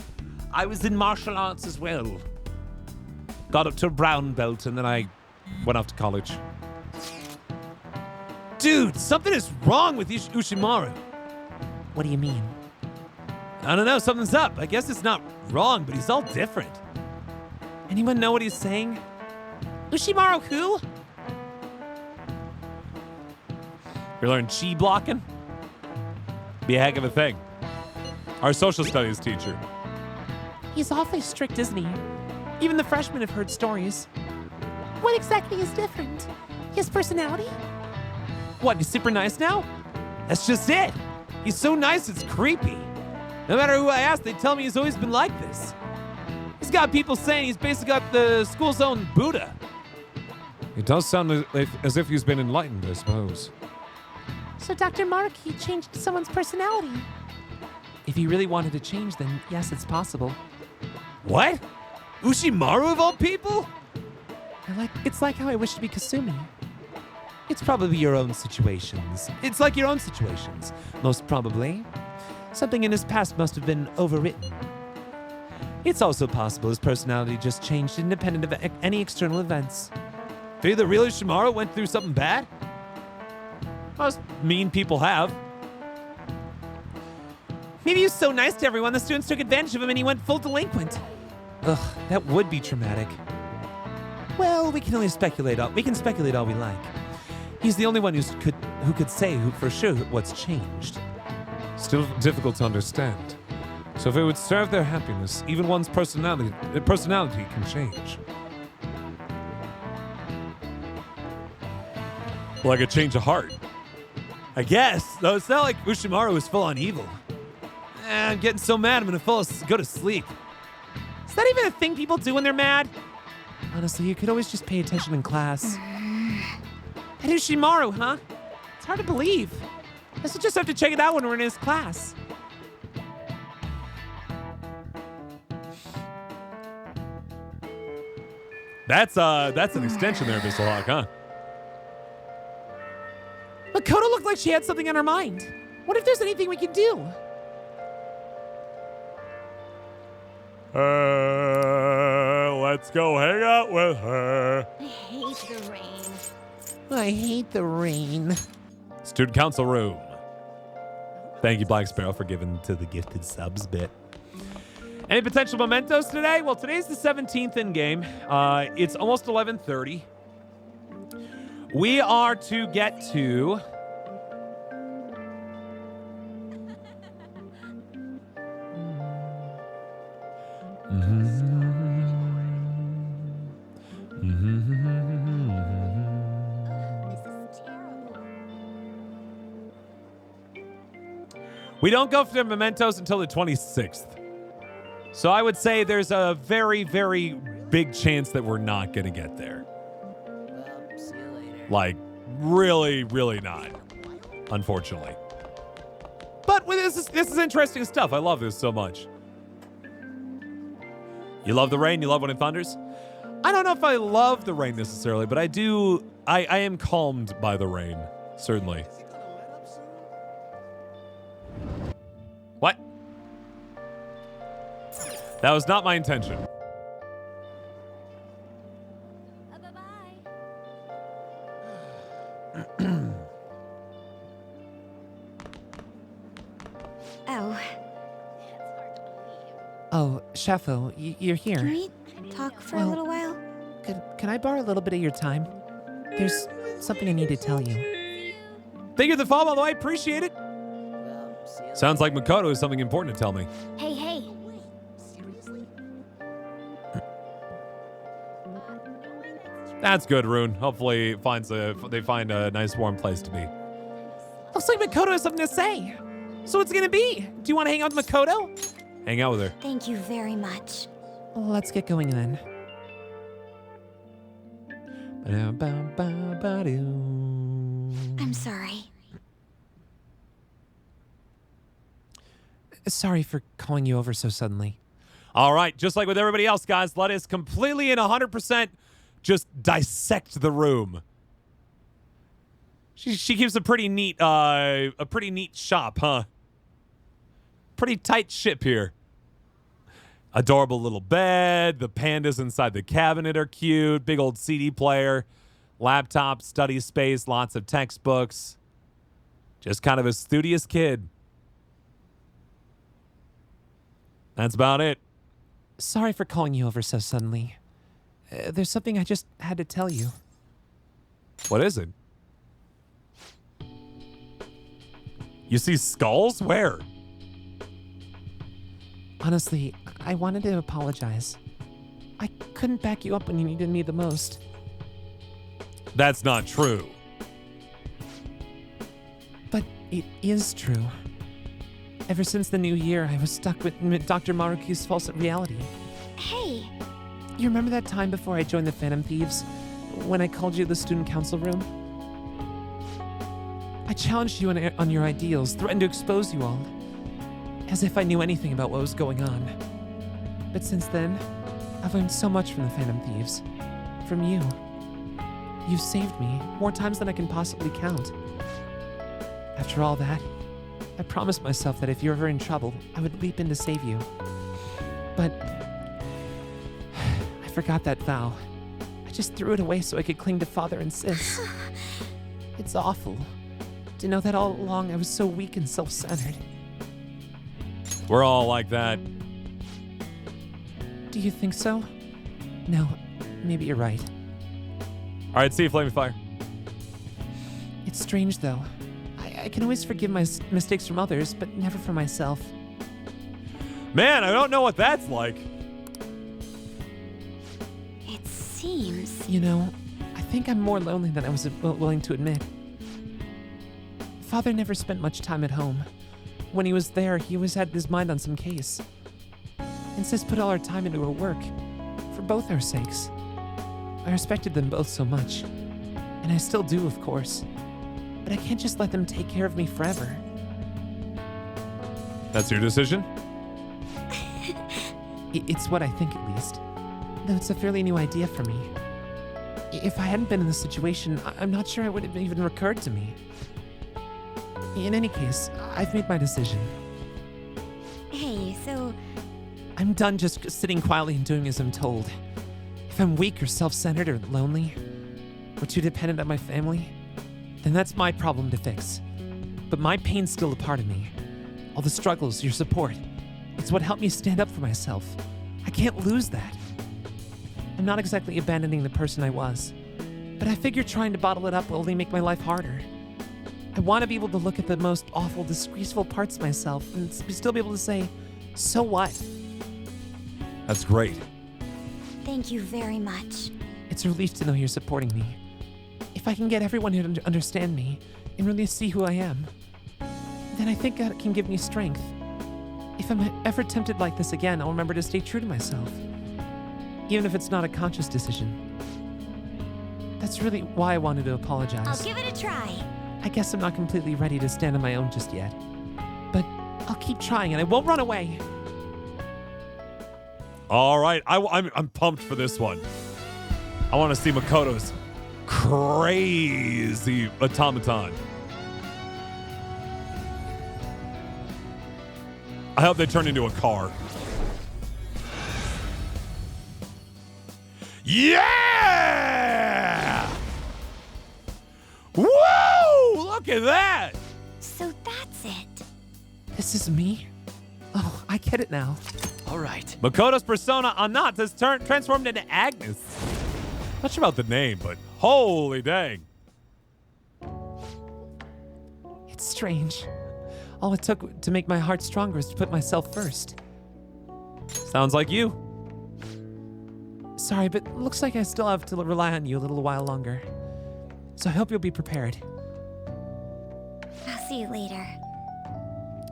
I was in martial arts as well. Got up to a brown belt and then I went off to college. Dude, something is wrong with Ushimaru. What do you mean? I don't know, something's up. I guess it's not wrong, but he's all different. Anyone know what he's saying? Ushimaru who? We learned chi blocking. Be a heck of a thing. Our social studies teacher. He's awfully strict, isn't he? Even the freshmen have heard stories. What exactly is different? His personality? What, he's super nice now? That's just it. He's so nice, it's creepy. No matter who I ask, they tell me he's always been like this. He's got people saying he's basically got the school's own Buddha. It does sound as if he's been enlightened, I suppose. So Dr. Maruki changed someone's personality. If he really wanted to change, then yes, it's possible. What? Ushimaru of all people? It's like how I wish to be Kasumi. It's probably your own situations. It's like your own situations. Most probably. Something in his past must have been overwritten. It's also possible his personality just changed independent of any external events. Maybe the real Ushimaru went through something bad? Most mean people have. Maybe he was so nice to everyone, the students took advantage of him and he went full delinquent. Ugh, that would be traumatic. Well, we can speculate all we like. He's the only one who could say for sure what's changed. Still difficult to understand. So if it would serve their happiness, even one's personality can change. Like a change of heart. I guess, though it's not like Ushimaru is full on evil. I'm getting so mad I'm gonna go to sleep. Is that even a thing people do when they're mad? Honestly, you could always just pay attention in class. That Ushimaru, huh? It's hard to believe. I guess we'll just have to check it out when we're in his class. That's an extension there, Mr. Hawk, huh? Makoto looked like she had something on her mind. What if there's anything we can do? Let's go hang out with her. I hate the rain. I hate the rain. Student council room. Thank you, Black Sparrow, for giving to the gifted subs bit. Any potential mementos today? Well, today's the 17th in game. It's almost 11:30. We are to get to... This is terrible. We don't go for the mementos until the 26th. So I would say there's a very, very big chance that we're not going to get there. Well, see you later. Like, really, really not. Unfortunately. But this is interesting stuff. I love this so much. You love the rain? You love when it thunders? I don't know if I love the rain necessarily, but I do. I am calmed by the rain, certainly. What? That was not my intention. Bye-bye. Oh, Oh, Shafo, you're here. can we talk for a Well- little while? Can I borrow a little bit of your time? There's something I need to tell you. Thank you for the follow, by the way. Appreciate it. Well, see you Sounds like Makoto has something important to tell me. Hey, hey. That's good, Rune. Hopefully they find a nice warm place to be. Looks like Makoto has something to say. So what's it gonna be? Do you want to hang out with Makoto? Hang out with her. Thank you very much. Let's get going then. I'm sorry. Sorry for calling you over so suddenly. All right, just like with everybody else, guys, let us completely and 100% just dissect the room. She keeps a pretty neat shop, huh? Pretty tight ship here. Adorable little bed. The pandas inside the cabinet are cute. Big old CD player. Laptop, study space, lots of textbooks. Just kind of a studious kid. That's about it. Sorry for calling you over so suddenly. There's something I just had to tell you. What is it? You see skulls? Where? Honestly, I wanted to apologize. I couldn't back you up when you needed me the most. That's not true. But it is true. Ever since the new year, I was stuck with Dr. Maruki's false reality. Hey, You remember that time before I joined the Phantom Thieves? when I called you to the student council room? I challenged you on your ideals, threatened to expose you all, as if I knew anything about what was going on. But since then, I've learned so much from the Phantom Thieves. From you. You've saved me more times than I can possibly count. After all that, I promised myself that if you're ever in trouble, I would leap in to save you. But I forgot that vow. I just threw it away so I could cling to Father and Sis. It's awful to know that all along I was so weak and self-centered. We're all like that. Do you think so? No, maybe you're right. All right, see you, Flaming Fire. It's strange, though. I can always forgive my mistakes from others, but never for myself. Man, I don't know what that's like. It seems. You know, I think I'm more lonely than I was willing to admit. Father never spent much time at home. When he was there, he always had his mind on some case. And Sis put all her time into her work, for both our sakes. I respected them both so much. And I still do, of course. But I can't just let them take care of me forever. That's your decision? It's what I think, at least. Though it's a fairly new idea for me. If I hadn't been in this situation, I'm not sure it would have even occurred to me. In any case, I've made my decision. Hey, so I'm done just sitting quietly and doing as I'm told. If I'm weak or self-centered or lonely, or too dependent on my family, then that's my problem to fix. But my pain's still a part of me. All the struggles, your support, it's what helped me stand up for myself. I can't lose that. I'm not exactly abandoning the person I was, but I figure trying to bottle it up will only make my life harder. I want to be able to look at the most awful, disgraceful parts of myself and still be able to say, so what? That's great. thank you very much. It's a relief to know you're supporting me. If I can get everyone here to understand me and really see who I am, then I think that can give me strength. If I'm ever tempted like this again, I'll remember to stay true to myself, even if it's not a conscious decision. That's really why I wanted to apologize. I'll give it a try. I guess I'm not completely ready to stand on my own just yet, but I'll keep trying and I won't run away. All right, I'm pumped for this one. I want to see Makoto's crazy automaton. I hope they turn into a car. Yeah! Woo! Look at that! So that's it. This is me? Oh, I get it now. All right. Makoto's persona Anat has transformed into Agnes. Not sure about the name, but holy dang. It's strange. All it took to make my heart stronger is to put myself first. Sounds like you. Sorry, but looks like I still have to rely on you a little while longer. So I hope you'll be prepared. I'll see you later.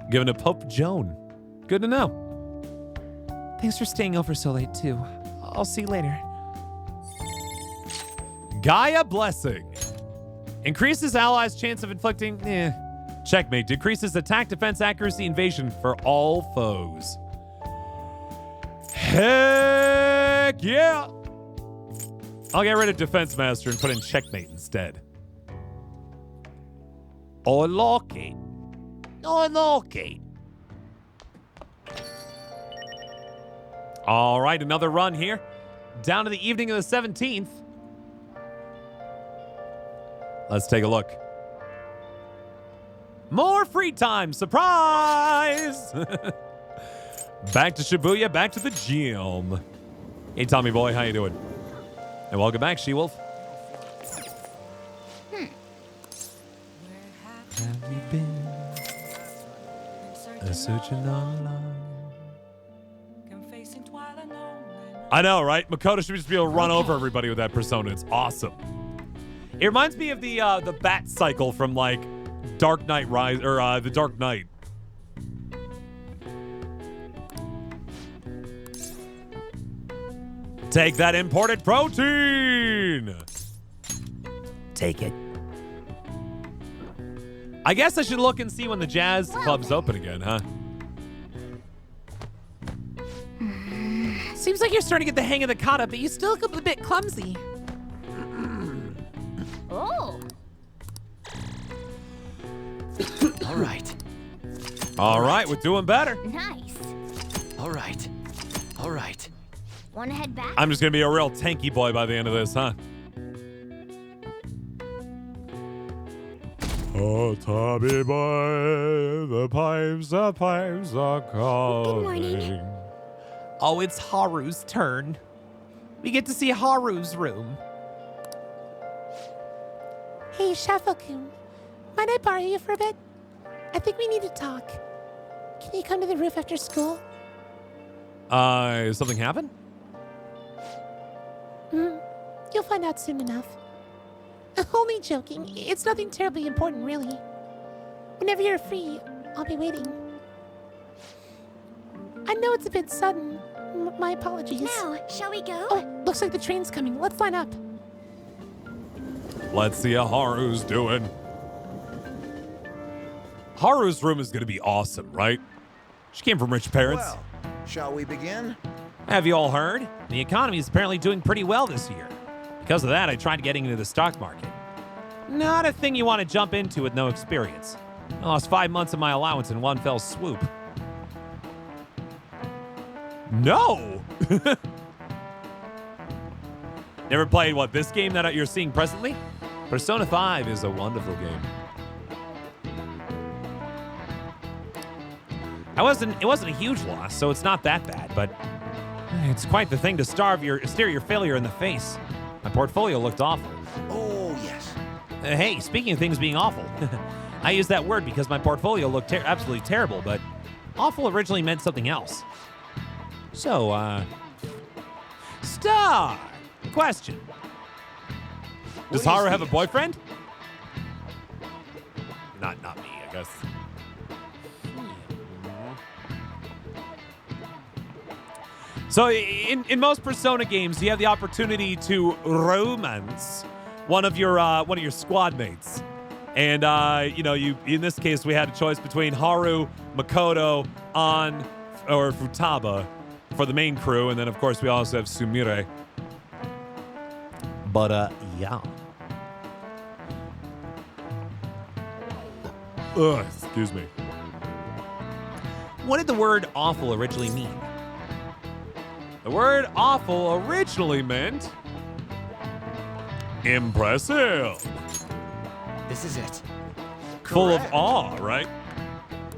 Giving a Pope Joan. Good to know. Thanks for staying over so late, too. I'll see you later. Gaia Blessing. Increases allies' chance of inflicting... Checkmate. Decreases attack, defense, accuracy, evasion for all foes. Heck yeah! I'll get rid of Defense Master and put in Checkmate instead. Or Locate. Or Locate. All right, another run here. Down to the evening of the 17th. Let's take a look. More free time. Surprise! Back to Shibuya, back to the gym. Hey, Tommy boy, how you doing? And welcome back, She-Wolf. Have you been searching all along? I know, right? Makoto should just be able to run over everybody with that persona. It's awesome. It reminds me of the bat cycle from like Dark Knight Rise or the Dark Knight. Take that imported protein. take it. I guess I should look and see when the jazz club's open again, huh? Seems like you're starting to get the hang of the kata, but you still look a bit clumsy. Oh. All right. All right, we're doing better. Nice. All right. All right. Wanna head back? I'm just gonna be a real tanky boy by the end of this, huh? Oh, Tommy boy, the pipes are calling. Good morning. Oh, it's Haru's turn. We get to see Haru's room. Hey, Shuffle-kun. Might I borrow you for a bit? I think we need to talk. Can you come to the roof after school? Something happened? You'll find out soon enough. Only joking. It's nothing terribly important, really. Whenever you're free, I'll be waiting. I know it's a bit sudden. My apologies. Now, shall we go? Oh, looks like the train's coming. Let's line up. Let's see how Haru's doing. Haru's room is gonna be awesome, right? She came from rich parents. Well, shall we begin? Have you all heard? The economy is apparently doing pretty well this year. Because of that, I tried getting into the stock market. Not a thing you want to jump into with no experience. I lost 5 months of my allowance in one fell swoop. No! Never played, this game that you're seeing presently? Persona 5 is a wonderful game. It wasn't a huge loss, so it's not that bad, but it's quite the thing to stare your failure in the face. My portfolio looked awful. Oh, yes. Hey, speaking of things being awful, I use that word because my portfolio looked absolutely terrible, but awful originally meant something else. So, Star! Question. Does Haru have a boyfriend? Not me, I guess. So in most Persona games, you have the opportunity to romance one of your squad mates, and you in this case we had a choice between Haru, Makoto, An, or Futaba for the main crew, and then of course we also have Sumire. But yeah. Ugh, excuse me. What did the word awful originally mean? The word awful originally meant impressive. This is it. Full of Correct. awe, right?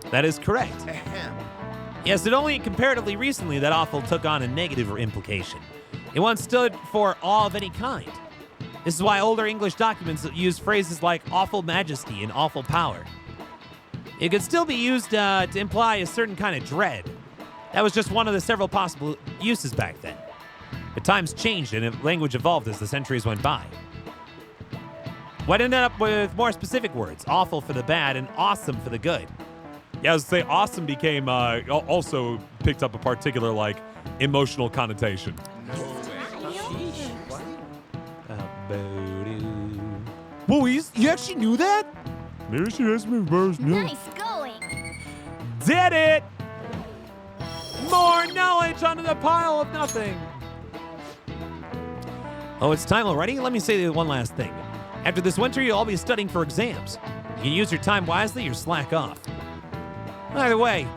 That is correct. Ahem. Yes, it only comparatively recently that awful took on a negative implication. It once stood for awe of any kind. This is why older English documents use phrases like awful majesty and awful power. It could still be used to imply a certain kind of dread. That was just one of the several possible uses back then. But times changed and language evolved as the centuries went by. What ended up with more specific words, awful for the bad and awesome for the good. Yeah, I was gonna say awesome became, also picked up a particular, emotional connotation. Whoa, you actually knew that? Maybe she has me first. Nice going. Did it! More knowledge onto the pile of nothing. Oh, it's time already? Let me say one last thing. After this winter, you'll all be studying for exams. You can use your time wisely or slack off. Either way,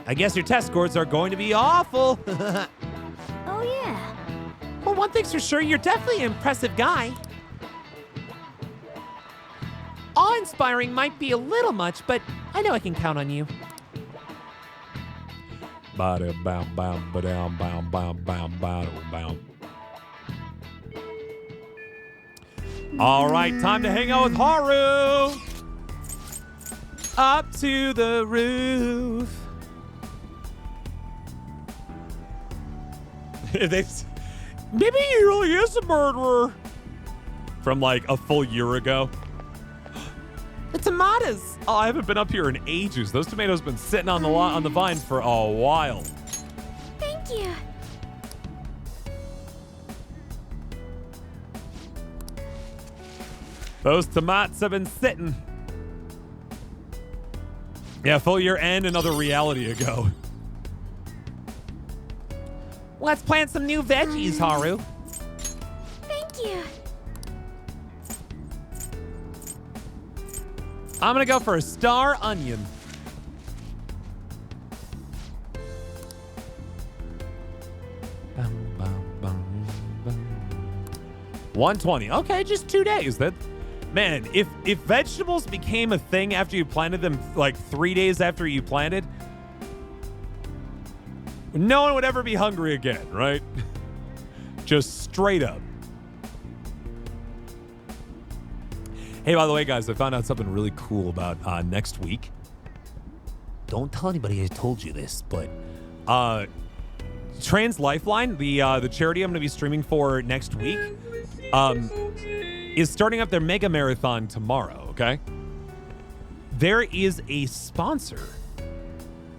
I guess your test scores are going to be awful. Oh, yeah. Well, one thing's for sure, you're definitely an impressive guy. Awe-inspiring might be a little much, but I know I can count on you. All right, time to hang out with Haru. Up to the roof. Maybe he really is a murderer. From a full year ago. The tomatoes. Oh, I haven't been up here in ages. Those tomatoes have been sitting on the vine for a while. Thank you. Those tomatoes have been sitting. Yeah, full year and another reality ago. Let's plant some new veggies, Haru. Thank you. I'm gonna go for a star onion. Bum, bum, bum, bum. 120. Okay, just 2 days. That, man, if vegetables became a thing after you planted them, like 3 days after you planted, no one would ever be hungry again, right? Just straight up. Hey, by the way, guys, I found out something really cool about next week. Don't tell anybody I told you this, but Trans Lifeline, the charity I'm going to be streaming for next week, is starting up their mega marathon tomorrow. Okay, there is a sponsor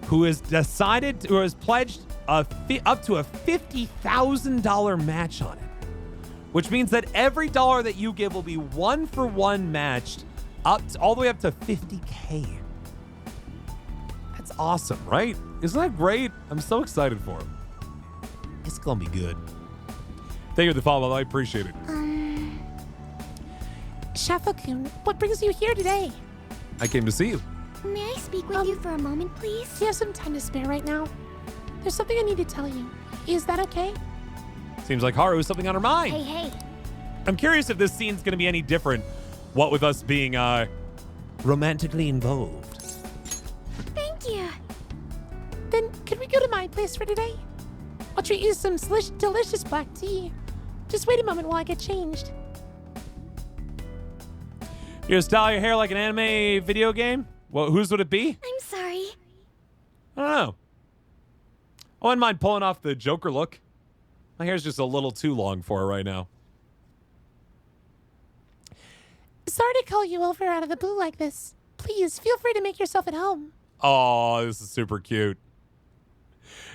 who has pledged up to a $50,000 match on it. Which means that every dollar that you give will be 1-for-1 matched all the way up to $50K. That's awesome, right? Isn't that great? I'm so excited for him. It's gonna be good. Thank you for the follow. I appreciate it. Shafokun, what brings you here today? I came to see you. May I speak with you for a moment, please? Do you have some time to spare right now? There's something I need to tell you. Is that okay? Seems like Haru has something on her mind. Hey. I'm curious if this scene's gonna be any different. What with us being romantically involved. Thank you. Then could we go to my place for today? I'll treat you to some delicious black tea. Just wait a moment while I get changed. You gonna style your hair like an anime video game? Well, whose would it be? I'm sorry. I don't know. I wouldn't mind pulling off the Joker look. My hair's just a little too long for her right now. Sorry to call you over out of the blue like this. Please, feel free to make yourself at home. Oh, this is super cute.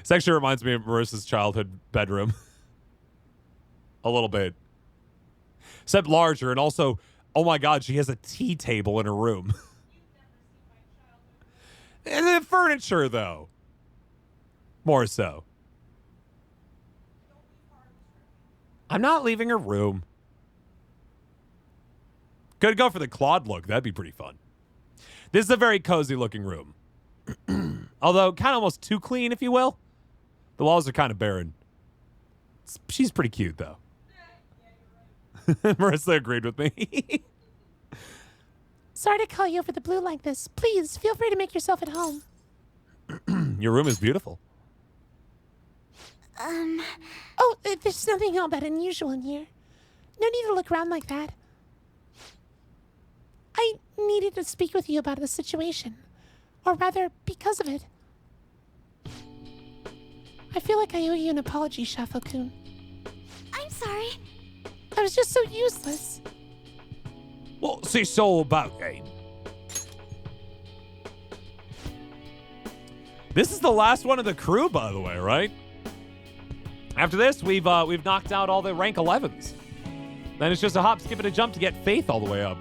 This actually reminds me of Marissa's childhood bedroom. A little bit. Except larger, and also, oh my god, she has a tea table in her room. And the furniture, though. More so. I'm not leaving her room. Could go for the Claude look. That'd be pretty fun. This is a very cozy looking room. Although kind of almost too clean, if you will. The walls are kind of barren. She's pretty cute, though. Marissa agreed with me. Sorry to call you over the blue like this. Please, feel free to make yourself at home. Your room is beautiful. Oh, there's nothing all that unusual in here. No need to look around like that. I needed to speak with you about the situation. Or rather, because of it. I feel like I owe you an apology, Shafokun. I'm sorry. I was just so useless. Well, say so about it. This is the last one of the crew, by the way, right? After this, we've knocked out all the rank 11s. Then it's just a hop, skip, and a jump to get Faith all the way up.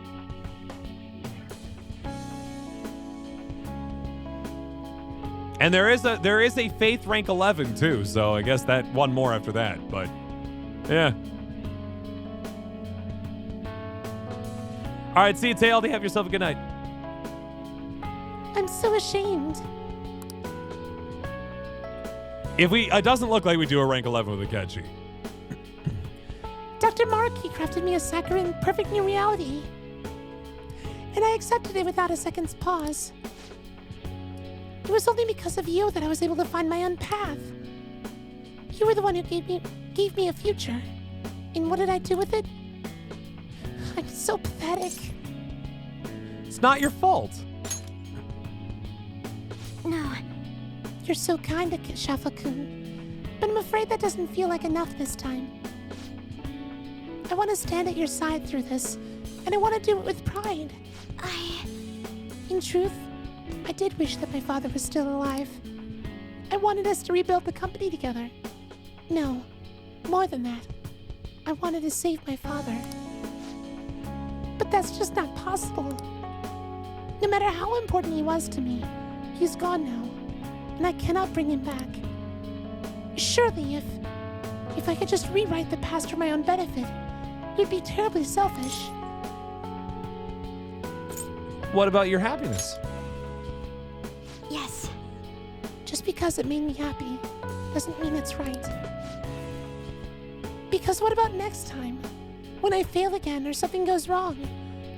And there is a Faith rank 11 too, so I guess that one more after that. But yeah. All right, see you, TLD. Have yourself a good night. I'm so ashamed. If it doesn't look like we do a rank 11 with Akechi. Dr. Mark, he crafted me a saccharine perfect new reality. And I accepted it without a second's pause. It was only because of you that I was able to find my own path. You were the one who gave me a future. And what did I do with it? I'm so pathetic. It's not your fault. No. You're so kind, Shafokun. But I'm afraid that doesn't feel like enough this time. I want to stand at your side through this, and I want to do it with pride. In truth, I did wish that my father was still alive. I wanted us to rebuild the company together. No, more than that. I wanted to save my father. But that's just not possible. No matter how important he was to me, he's gone now, and I cannot bring him back. Surely, if I could just rewrite the past for my own benefit, it would be terribly selfish. What about your happiness? Yes. Just because it made me happy doesn't mean it's right. Because what about next time? When I fail again or something goes wrong,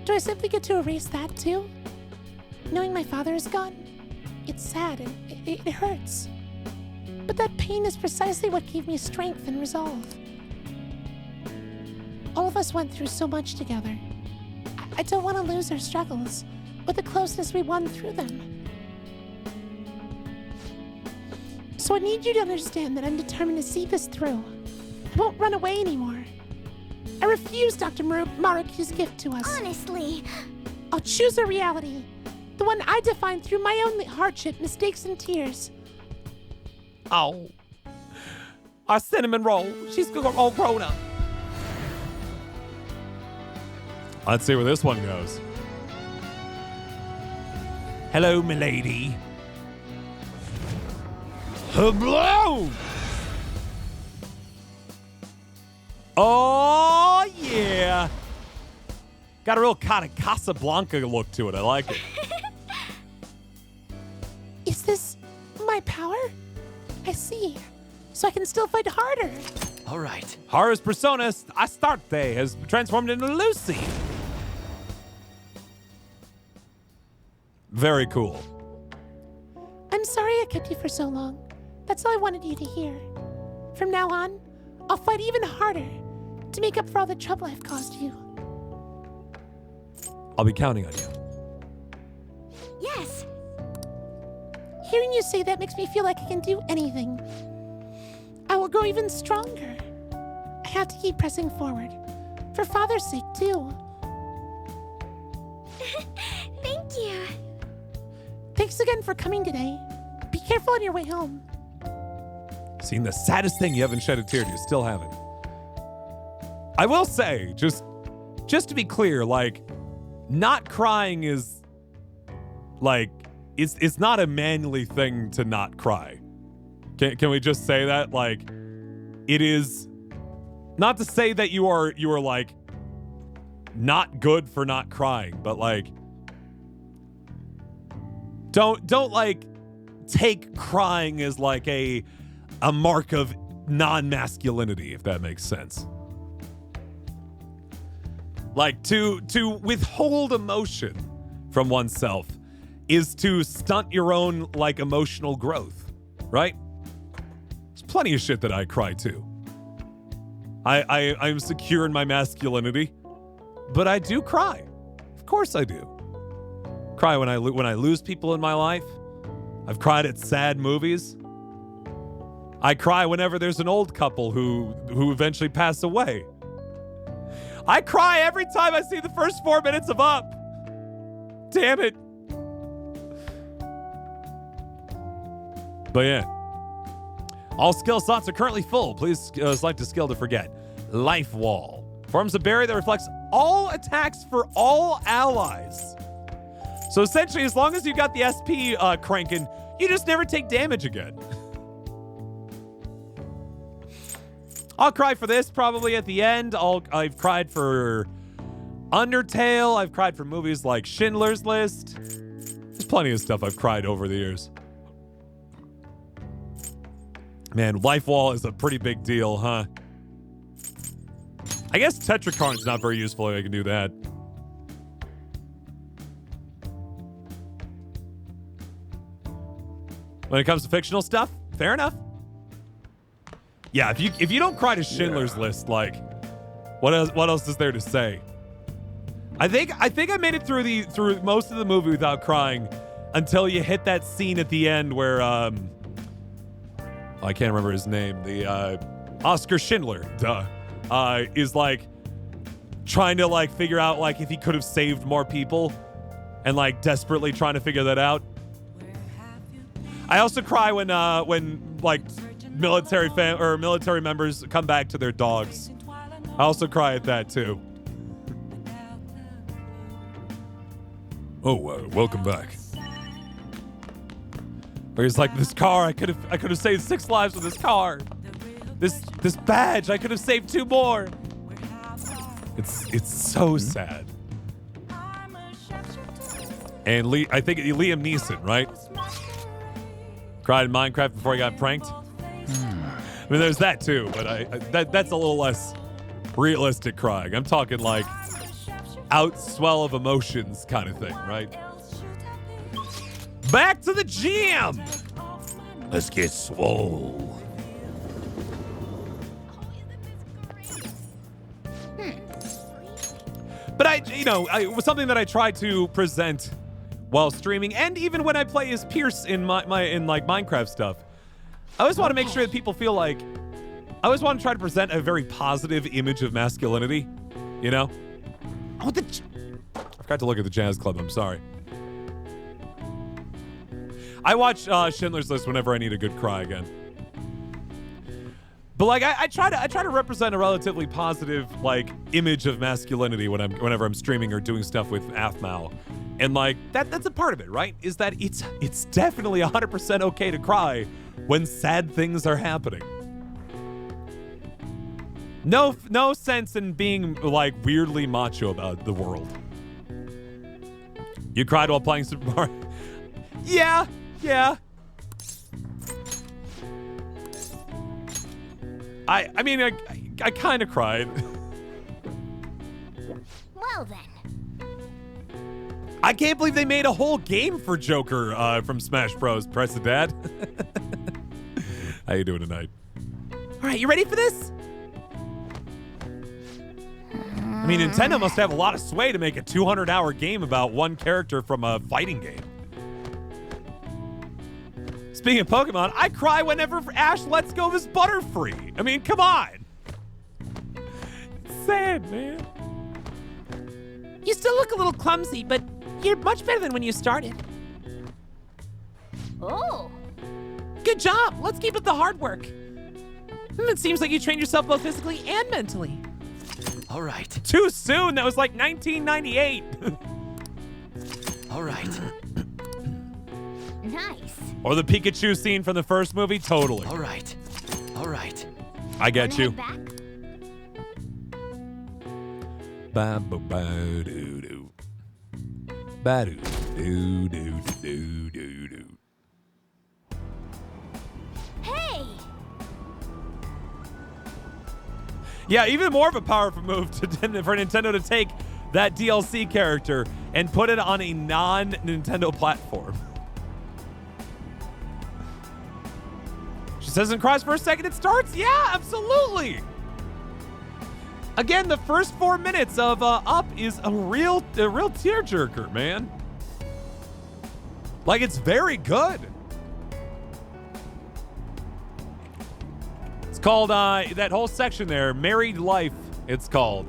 do I simply get to erase that too? Knowing my father is gone, it's sad and it hurts. But that pain is precisely what gave me strength and resolve. All of us went through so much together. I don't want to lose our struggles or the closeness we won through them. So I need you to understand that I'm determined to see this through. I won't run away anymore. I refuse Dr. Maruki's gift to us. Honestly, I'll choose a reality. The one I defined through my own hardship, mistakes, and tears. Oh. Our cinnamon roll. She's all grown up. Let's see where this one goes. Hello, milady. Hello! Oh, yeah. Got a real kind of Casablanca look to it. I like it. Is this my power? I see. So I can still fight harder. All right. Haru's persona, Astarte, has transformed into Lucy. Very cool. I'm sorry I kept you for so long. That's all I wanted you to hear. From now on, I'll fight even harder to make up for all the trouble I've caused you. I'll be counting on you. yes. Hearing you say that makes me feel like I can do anything. I will grow even stronger. I have to keep pressing forward. For Father's sake, too. Thank you. Thanks again for coming today. Be careful on your way home. Seen the saddest thing, you haven't shed a tear, and you still haven't. I will say, just to be clear, like, not crying is, like, it's not a manly thing to not cry. Can we just say that? Like, it is not to say that you are like not good for not crying, but like don't like take crying as like a mark of non-masculinity, if that makes sense. Like to withhold emotion from oneself is to stunt your own like emotional growth, right? There's plenty of shit that I cry too. I'm secure in my masculinity, but I do cry. Of course I do. Cry when I lose people in my life. I've cried at sad movies. I cry whenever there's an old couple who eventually pass away. I cry every time I see the first 4 minutes of Up. Damn it. But yeah. All skill slots are currently full. Please select a skill to forget. Life Wall. Forms a barrier that reflects all attacks for all allies. So essentially, as long as you got the SP cranking, you just never take damage again. I'll cry for this probably at the end. I've cried for Undertale. I've cried for movies like Schindler's List. There's plenty of stuff I've cried over the years. Man, Life Wall is a pretty big deal, huh? I guess Tetrakarn's not very useful if I can do that. When it comes to fictional stuff, fair enough. Yeah, if you don't cry to Schindler's List, like, what else is there to say? I think I made it through most of the movie without crying until you hit that scene at the end where I can't remember his name. The Oscar Schindler, is like trying to like figure out like if he could have saved more people, and like desperately trying to figure that out. I also cry when like military members come back to their dogs. I also cry at that too. Oh, welcome back. Where he's like, this car, I could have saved 6 lives with this car. This badge, I could have saved 2 more. It's so sad. And I think Liam Neeson, right? Cried in Minecraft before he got pranked. I mean, there's that too, but that's a little less realistic crying. I'm talking like outswell of emotions kind of thing, right? Back to the gym. Let's get swole. But it was something that I try to present while streaming, and even when I play as Pierce in my Minecraft stuff. I always want to make sure that people feel like I always want to try to present a very positive image of masculinity, you know? Oh, I forgot to look at the Jazz Club. I'm sorry. I watch Schindler's List whenever I need a good cry again. But like I try to represent a relatively positive like image of masculinity whenever I'm streaming or doing stuff with AFMAL. And like that's a part of it, right? Is that it's definitely 100% okay to cry when sad things are happening. No sense in being like weirdly macho about the world. You cried while playing Super Mario? Yeah. I mean, I kind of cried. Well then. I can't believe they made a whole game for Joker from Smash Bros. Press it, Dad. How you doing tonight? All right, you ready for this? I mean, Nintendo must have a lot of sway to make a 200-hour game about one character from a fighting game. Speaking of Pokemon, I cry whenever Ash lets go of his Butterfree. I mean, come on. It's sad, man. You still look a little clumsy, but you're much better than when you started. Oh. Good job. Let's keep up the hard work. It seems like you trained yourself both physically and mentally. All right. Too soon. That was like 1998. All right. Nice. Or the Pikachu scene from the first movie. Totally. All right. All right. I get you. Back? Ba-ba-ba-doo-doo. Ba-doo-doo-doo-doo-doo-doo. Hey. Yeah, even more of a powerful move for Nintendo to take that DLC character and put it on a non-Nintendo platform. She says in cries for a second it starts? Yeah, absolutely. Again, the first 4 minutes of Up is a real tearjerker, man. Like, it's very good. It's called, that whole section there, Married Life, it's called.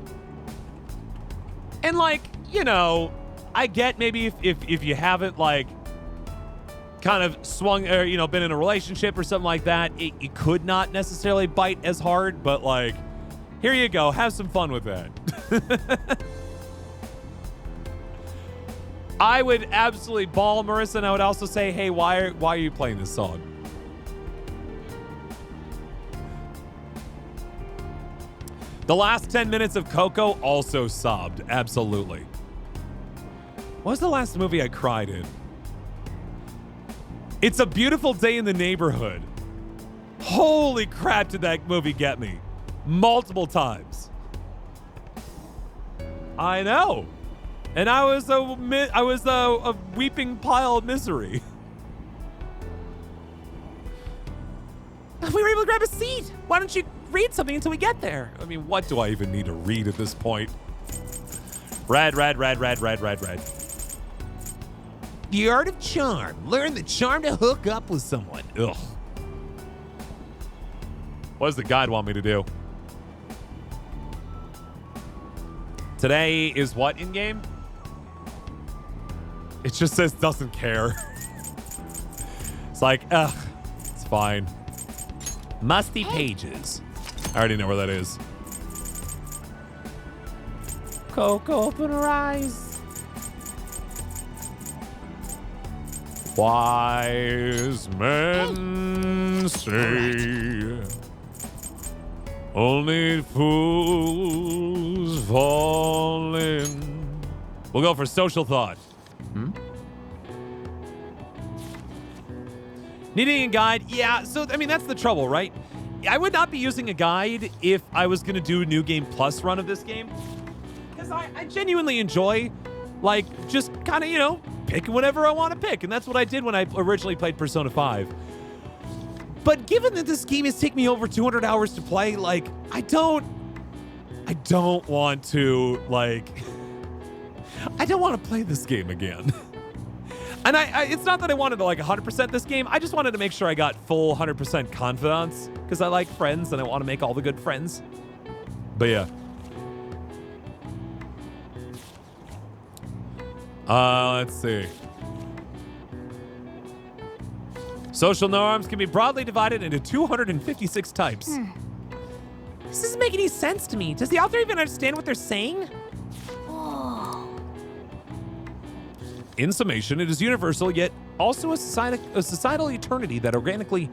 And, like, you know, I get maybe if you haven't, like, kind of swung, or, you know, been in a relationship or something like that, you could not necessarily bite as hard, but, like, here you go. Have some fun with that. I would absolutely bawl Marissa, and I would also say, hey, why are you playing this song? The last 10 minutes of Coco also sobbed. Absolutely. What was the last movie I cried in? It's a Beautiful Day in the Neighborhood. Holy crap, did that movie get me? Multiple times. I know. And I was a weeping pile of misery. We were able to grab a seat. Why don't you read something until we get there? I mean, what do I even need to read at this point? Rad. The art of charm. Learn the charm to hook up with someone. Ugh. What does the guide want me to do? Today is what in game? It just says doesn't care. It's like, ugh, it's fine. Musty pages. I already know where that is. Coco, open her eyes. Wise men say only fools fall in. We'll go for social thought. Needing a guide? Yeah, so, I mean, that's the trouble, right? I would not be using a guide if I was going to do a New Game Plus run of this game. Because I genuinely enjoy, like, just kind of, you know, picking whatever I want to pick. And that's what I did when I originally played Persona 5. But given that this game has taken me over 200 hours to play, like, I don't want to, like, I don't want to play this game again. And it's not that I wanted to like 100% this game. I just wanted to make sure I got full 100% confidence because I like friends and I want to make all the good friends. But yeah. Let's see. Social norms can be broadly divided into 256 types. This doesn't make any sense to me. Does the author even understand what they're saying? In summation, it is universal, yet also a societal eternity that organically...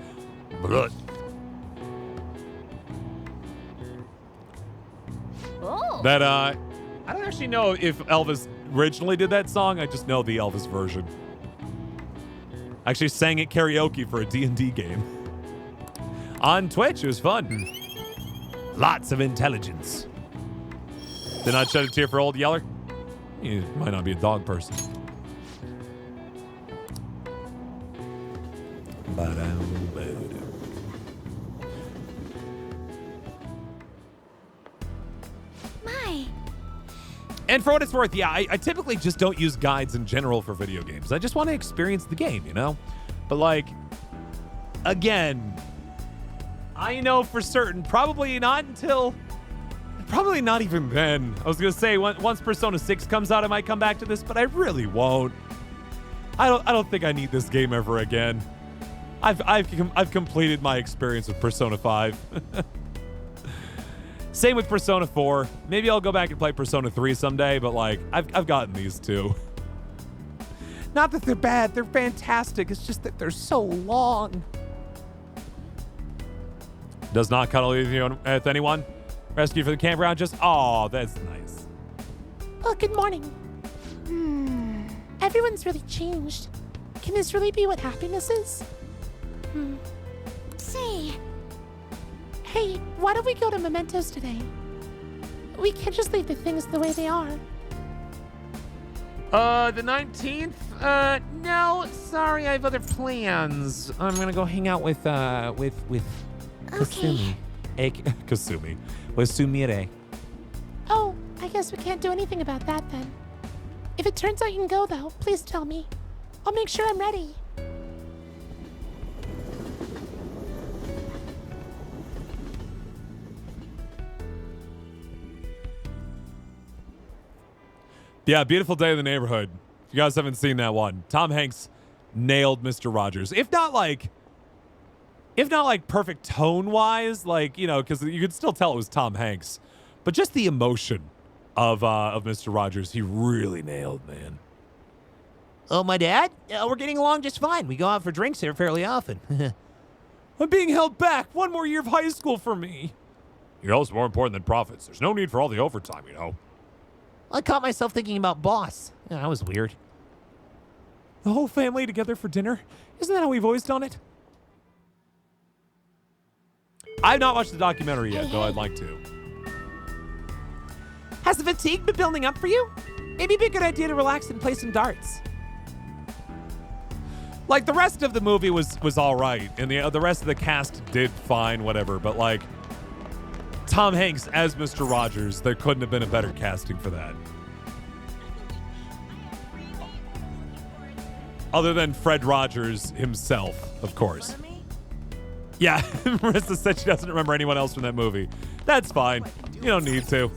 Oh. That, I don't actually know if Elvis originally did that song. I just know the Elvis version. I actually sang it karaoke for a D&D game. On Twitch, it was fun. Lots of intelligence. Did not shed a tear for Old Yeller? You might not be a dog person. My. And for what it's worth, yeah, I typically just don't use guides in general for video games. I just want to experience the game, you know? But like, again, I know for certain, probably not even then. I was going to say, once Persona 6 comes out, I might come back to this, but I really won't. I don't think I need this game ever again. I've completed my experience with Persona 5. Same with Persona 4. Maybe I'll go back and play Persona 3 someday, but like I've gotten these two. Not that they're bad, they're fantastic. It's just that they're so long. Does not cuddle with anyone. Rescue for the campground. Just that's nice. Oh, good morning. Everyone's really changed. Can this really be what happiness is? Say, Hey, why don't we go to Mementos today? We can't just leave the things the way they are. The 19th? No, sorry, I have other plans. I'm gonna go hang out with Kasumi. Kasumi. With Sumire. Oh, I guess we can't do anything about that then. If it turns out you can go, though, please tell me. I'll make sure I'm ready. Yeah, Beautiful Day in the Neighborhood. If you guys haven't seen that one, Tom Hanks nailed Mr. Rogers. If not like perfect tone-wise, like, you know, because you could still tell it was Tom Hanks, but just the emotion of Mr. Rogers, he really nailed, man. Oh, my dad? We're getting along just fine. We go out for drinks here fairly often. I'm being held back. One more year of high school for me. You know, it's more important than profits. There's no need for all the overtime, you know. I caught myself thinking about Boss. Yeah, that was weird. The whole family together for dinner? Isn't that how we've always done it? I've not watched the documentary yet, though I'd like to. Has the fatigue been building up for you? Maybe it'd be a good idea to relax and play some darts. Like, the rest of the movie was all right, and the rest of the cast did fine, whatever, but like, Tom Hanks as Mr. Rogers, there couldn't have been a better casting for that. Other than Fred Rogers himself, of course. Yeah, Marissa said she doesn't remember anyone else from that movie. That's fine. You don't need to.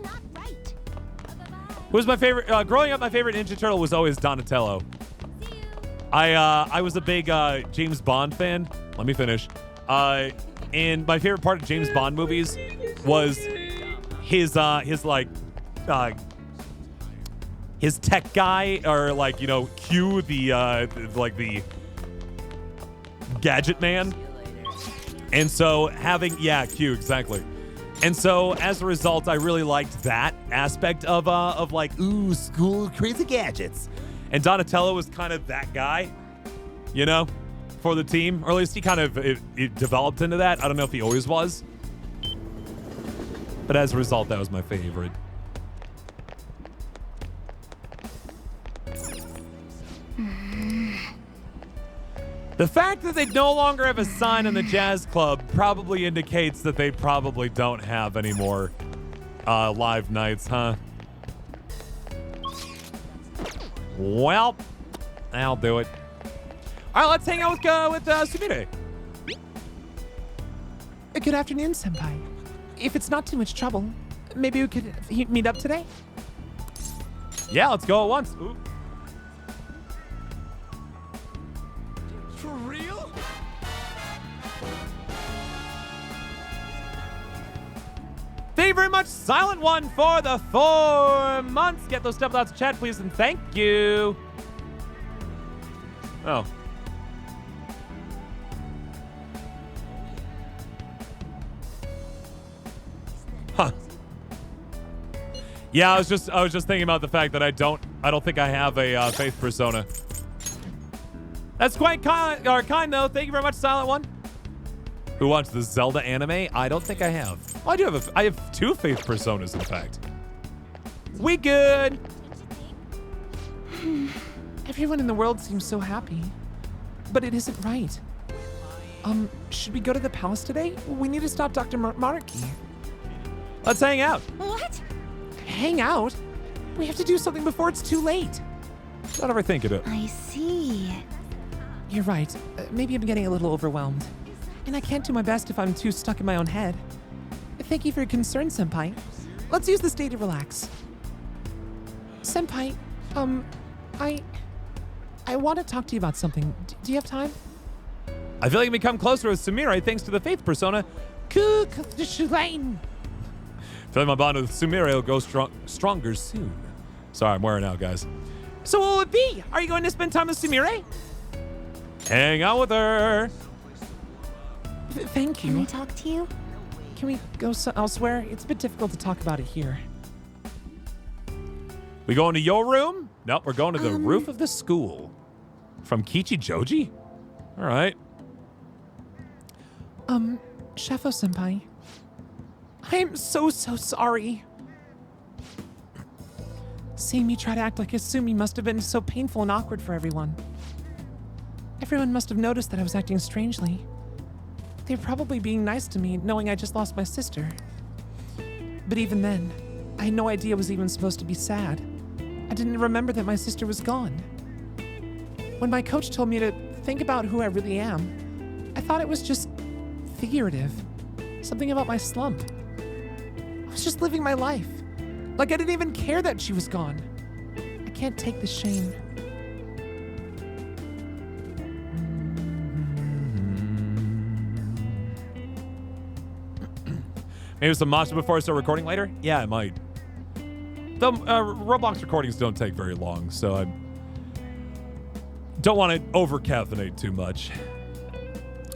that's not right. Who was my favorite? Growing up, my favorite Ninja Turtle was always Donatello. See you. I was a big James Bond fan. Let me finish. And my favorite part of James Bond movies was his like his tech guy, or like, you know, Q, the like the gadget man. And so Q, exactly. And so as a result, I really liked that aspect of like, ooh, school crazy gadgets. And Donatello was kind of that guy, you know, for the team, or at least he kind of it developed into that. I don't know if he always was, but as a result, that was my favorite. The fact that they no longer have a sign in the jazz club probably indicates that they probably don't have any more live nights, huh? Well, I'll do it. All right, let's hang out with Sumire. Good afternoon, Senpai. If it's not too much trouble, maybe we could meet up today? Yeah, let's go at once. Ooh. For real? Thank you very much, Silent One, for the 4 months. Get those step outs to chat, please, and thank you. Oh. Huh. Yeah, I was just thinking about the fact that I don't think I have a faith persona. That's quite kind though. Thank you very much, Silent One. Who watched the Zelda anime? I don't think I have. Well, I have 2 faith personas, in fact. We good. Everyone in the world seems so happy, but it isn't right. Should we go to the palace today? We need to stop Dr. Maraki. Let's hang out. What? Hang out? We have to do something before it's too late. Don't overthink it. I see. You're right. Maybe I'm getting a little overwhelmed. And I can't do my best if I'm too stuck in my own head. Thank you for your concern, Senpai. Let's use this day to relax. Senpai, I want to talk to you about something. Do you have time? I feel like we become closer with Sumire thanks to the faith persona. Feeling Feeling my bond with Sumire will go stronger soon. Sorry, I'm wearing out, guys. So what will it be? Are you going to spend time with Sumire? Hang out with her. Thank Can I you. talk to you? Can we go elsewhere? It's a bit difficult to talk about it here. We going to your room? Nope, we're going to the roof of the school. From Kichi Joji? All right. Shafo Senpai. I am so sorry. Seeing me try to act like Asumi must have been so painful and awkward for everyone. Everyone must have noticed that I was acting strangely. They were probably being nice to me, knowing I just lost my sister. But even then, I had no idea I was even supposed to be sad. I didn't remember that my sister was gone. When my coach told me to think about who I really am, I thought it was just figurative. Something about my slump. I was just living my life. Like I didn't even care that she was gone. I can't take the shame. Maybe some matcha before I start recording later? Yeah, I might. The Roblox recordings don't take very long, so I don't want to over-caffeinate too much.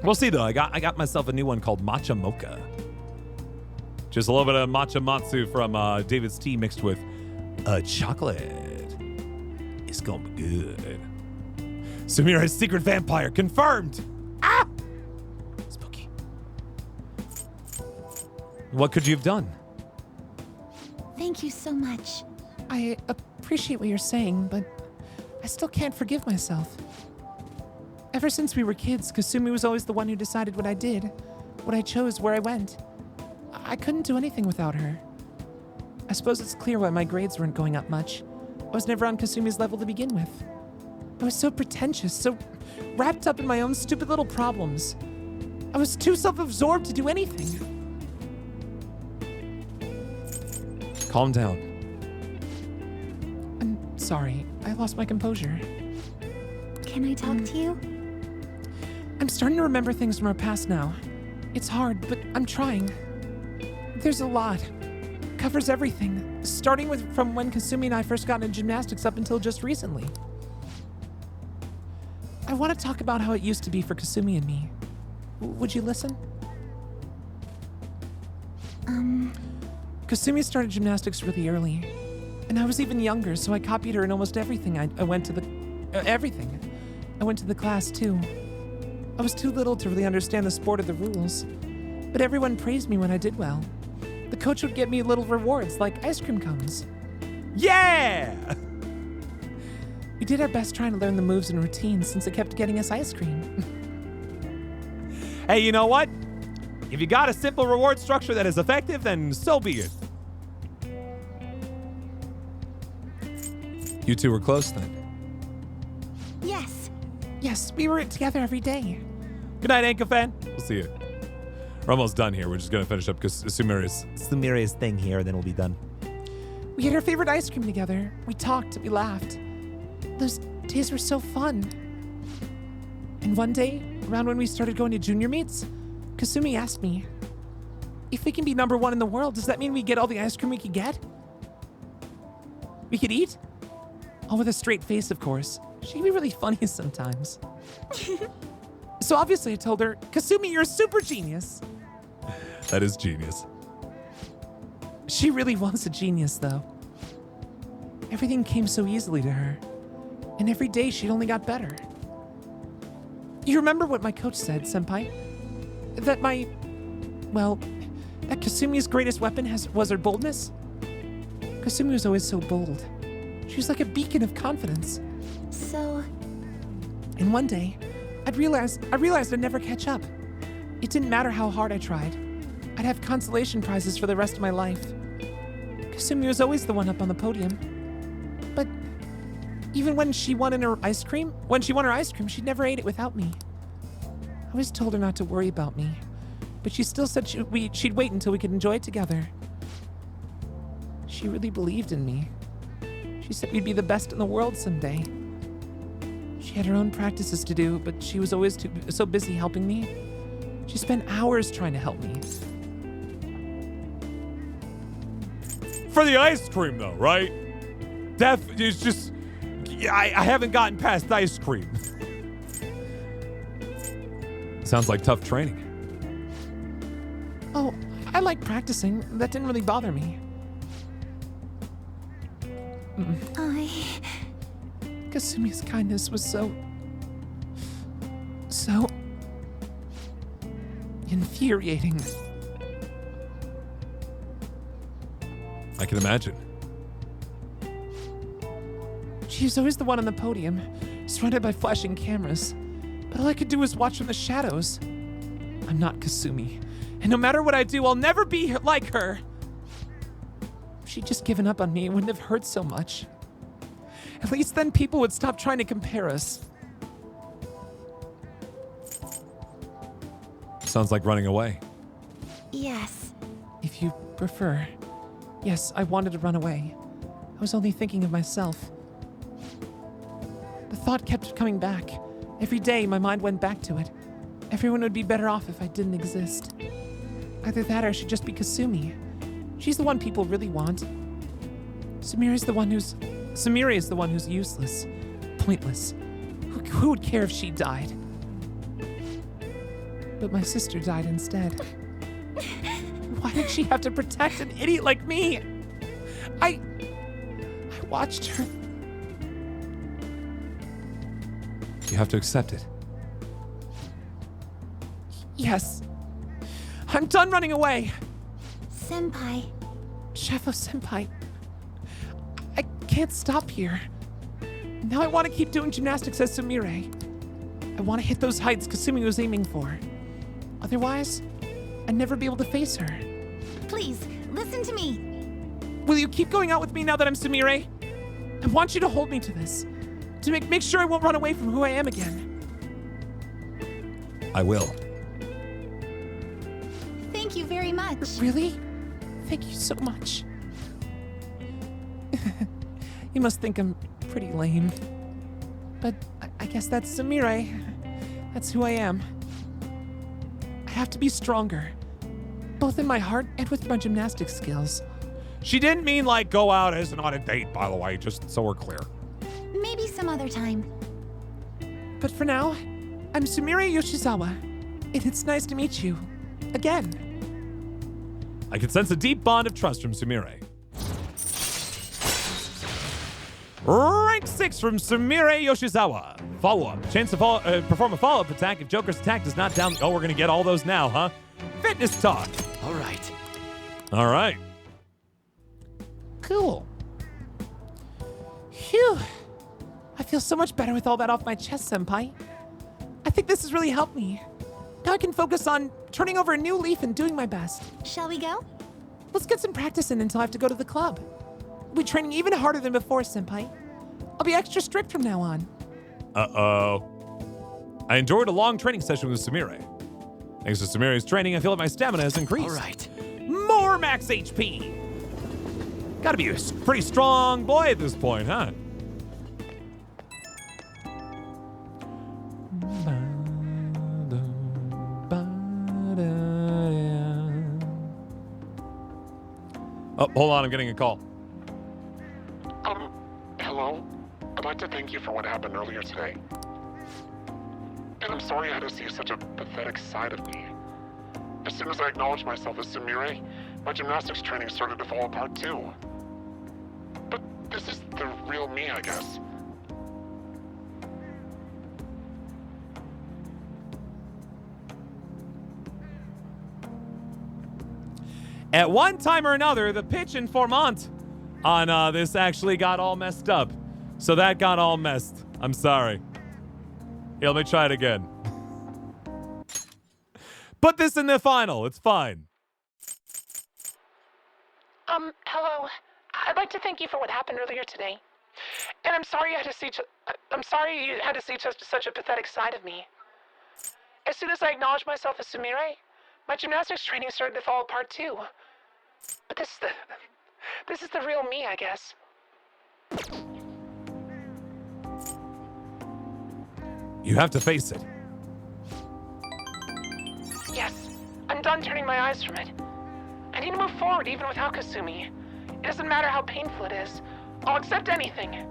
We'll see, though. I got myself a new one called Matcha Mocha. Just a little bit of matcha matsu from David's tea mixed with chocolate. It's gonna be good. Sumira's secret vampire confirmed! Ah! Spooky. What could you have done? Thank you so much. I appreciate what you're saying, but I still can't forgive myself. Ever since we were kids, Kasumi was always the one who decided what I did, what I chose, where I went. I couldn't do anything without her. I suppose it's clear why my grades weren't going up much. I was never on Kasumi's level to begin with. I was so pretentious, so wrapped up in my own stupid little problems. I was too self-absorbed to do anything. Calm down. I'm sorry. I lost my composure. Can I talk to you? I'm starting to remember things from our past now. It's hard, but I'm trying. There's a lot. Covers everything. starting from when Kasumi and I first got into gymnastics up until just recently. I want to talk about how it used to be for Kasumi and me. Would you listen? Kasumi started gymnastics really early, and I was even younger, so I copied her in almost everything. I went to the everything. I went to the class too. I was too little to really understand the sport or the rules, but everyone praised me when I did well. The coach would get me little rewards like ice cream cones. Yeah! We did our best trying to learn the moves and routines since it kept getting us ice cream. Hey, you know what? If you got a simple reward structure that is effective, then so be it. You two were close then. Yes. Yes, we were together every day. Good night, Anka-fan. We'll see you. We're almost done here. We're just gonna finish up because Sumeri's. Sumeria's thing here, then we'll be done. We had our favorite ice cream together. We talked, we laughed. Those days were so fun. And one day, around when we started going to junior meets, Kasumi asked me, if we can be number 1 in the world, does that mean we get all the ice cream we could get? We could eat? All with a straight face, of course. She can be really funny sometimes. So obviously I told her, Kasumi, you're a super genius. That is genius. She really was a genius, though. Everything came so easily to her. And every day she'd only got better. You remember what my coach said, Senpai? That that Kasumi's greatest weapon was her boldness? Kasumi was always so bold. She was like a beacon of confidence. So, And one day, I realized I'd never catch up. It didn't matter how hard I tried. I'd have consolation prizes for the rest of my life. Kasumi was always the one up on the podium. But even when she won her ice cream, she never ate it without me. I always told her not to worry about me, but she still said she'd wait until we could enjoy it together. She really believed in me. She said we'd be the best in the world someday. She had her own practices to do, but she was always so busy helping me. She spent hours trying to help me. For the ice cream, though, right? It's just... I haven't gotten past ice cream. Sounds like tough training. Oh, I like practicing. That didn't really bother me. Kasumi's kindness was so infuriating. I can imagine. She was always the one on the podium, surrounded by flashing cameras. But all I could do was watch from the shadows. I'm not Kasumi, and no matter what I do, I'll never be like her. If she'd just given up on me, it wouldn't have hurt so much. At least then people would stop trying to compare us. Sounds like running away. yes. If you prefer. Yes, I wanted to run away. I was only thinking of myself. The thought kept coming back. Every day, my mind went back to it. Everyone would be better off if I didn't exist. Either that or I should just be Kasumi. She's the one people really want. Samira is the one who's useless, pointless. Who would care if she died? But my sister died instead. Why did she have to protect an idiot like me? I watched her. You have to accept it. Yes. I'm done running away. Senpai. Shefo Senpai. I can't stop here. Now I want to keep doing gymnastics as Sumire. I want to hit those heights Kasumi was aiming for. Otherwise, I'd never be able to face her. Please, listen to me. Will you keep going out with me now that I'm Sumire? I want you to hold me to this. To make sure I won't run away from who I am again. I will. Thank you very much. Really? Thank you so much. You must think I'm pretty lame. But I guess that's Sumire. That's who I am. I have to be stronger, both in my heart and with my gymnastics skills. She didn't mean like go out as on a date, by the way, just so we're clear. Maybe some other time. But for now, I'm Sumire Yoshizawa. It's nice to meet you. Again. I can sense a deep bond of trust from Sumire. Rank 6 from Sumire Yoshizawa. Follow-up. Chance to perform a follow-up attack if Joker's attack does not down... Oh, we're going to get all those now, huh? Fitness talk. All right. All right. Cool. Phew. I feel so much better with all that off my chest, Senpai. I think this has really helped me. Now I can focus on turning over a new leaf and doing my best. Shall we go? Let's get some practice in until I have to go to the club. I'll be training even harder than before, Senpai. I'll be extra strict from now on. Uh-oh. I enjoyed a long training session with Sumire. Thanks to Sumire's training, I feel like my stamina has increased. All right. More max HP. Gotta be a pretty strong boy at this point, huh? Oh, hold on, I'm getting a call. Hello? I'd like to thank you for what happened earlier today. And I'm sorry I had to see such a pathetic side of me. As soon as I acknowledged myself as Sumire, my gymnastics training started to fall apart too. But this is the real me, I guess. At one time or another, the pitch informant on this actually got all messed up. So that got all messed. I'm sorry. Here, let me try it again. Put this in the final. It's fine. Hello. I'd like to thank you for what happened earlier today. And I'm sorry you had to see just such a pathetic side of me. As soon as I acknowledged myself as Sumire, my gymnastics training started to fall apart too. But this is the real me, I guess. You have to face it. Yes, I'm done turning my eyes from it. I need to move forward even without Kasumi. It doesn't matter how painful it is. I'll accept anything.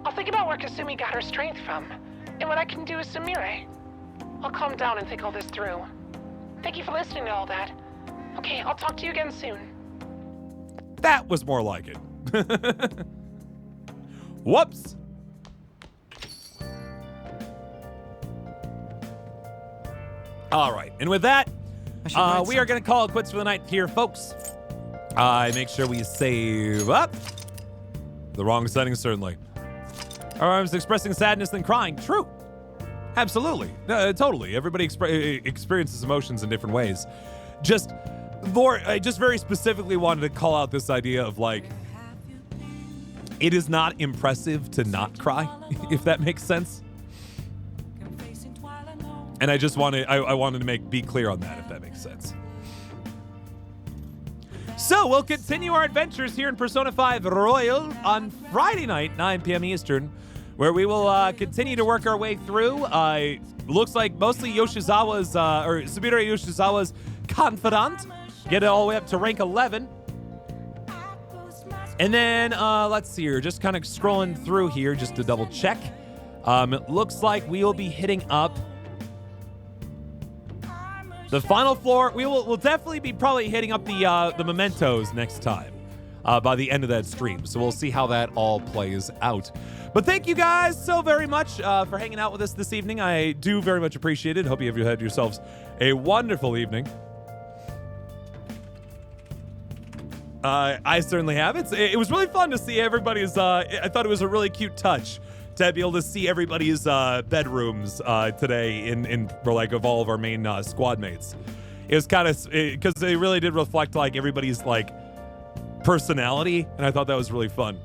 I'll think about where Kasumi got her strength from, and what I can do as Sumire. I'll calm down and think all this through. Thank you for listening to all that. Okay, I'll talk to you again soon. That was more like it. Whoops. All right, and with that, we are going to call it quits for the night here, folks. Make sure we save up. The wrong setting, certainly. Or I was expressing sadness than crying. True. Absolutely. Totally. Everybody experiences emotions in different ways. I just very specifically wanted to call out this idea of like, it is not impressive to not cry, if that makes sense. And I just wanted, I wanted to be clear on that, if that makes sense. So we'll continue our adventures here in Persona 5 Royal on Friday night, 9 p.m. Eastern, where we will continue to work our way through. Looks like mostly Yoshizawa's, or Sumire Yoshizawa's confidant. Get it all the way up to rank 11. And then, let's see here, just kind of scrolling through here just to double check. It looks like we will be hitting up the final floor. We'll definitely be probably hitting up the mementos next time by the end of that stream. So we'll see how that all plays out. But thank you guys so very much for hanging out with us this evening. I do very much appreciate it. Hope you have had yourselves a wonderful evening. I certainly have. It was really fun to see everybody's. I thought it was a really cute touch to be able to see everybody's bedrooms today for like of all of our main squad mates. It was kind of because they really did reflect like everybody's like personality, and I thought that was really fun.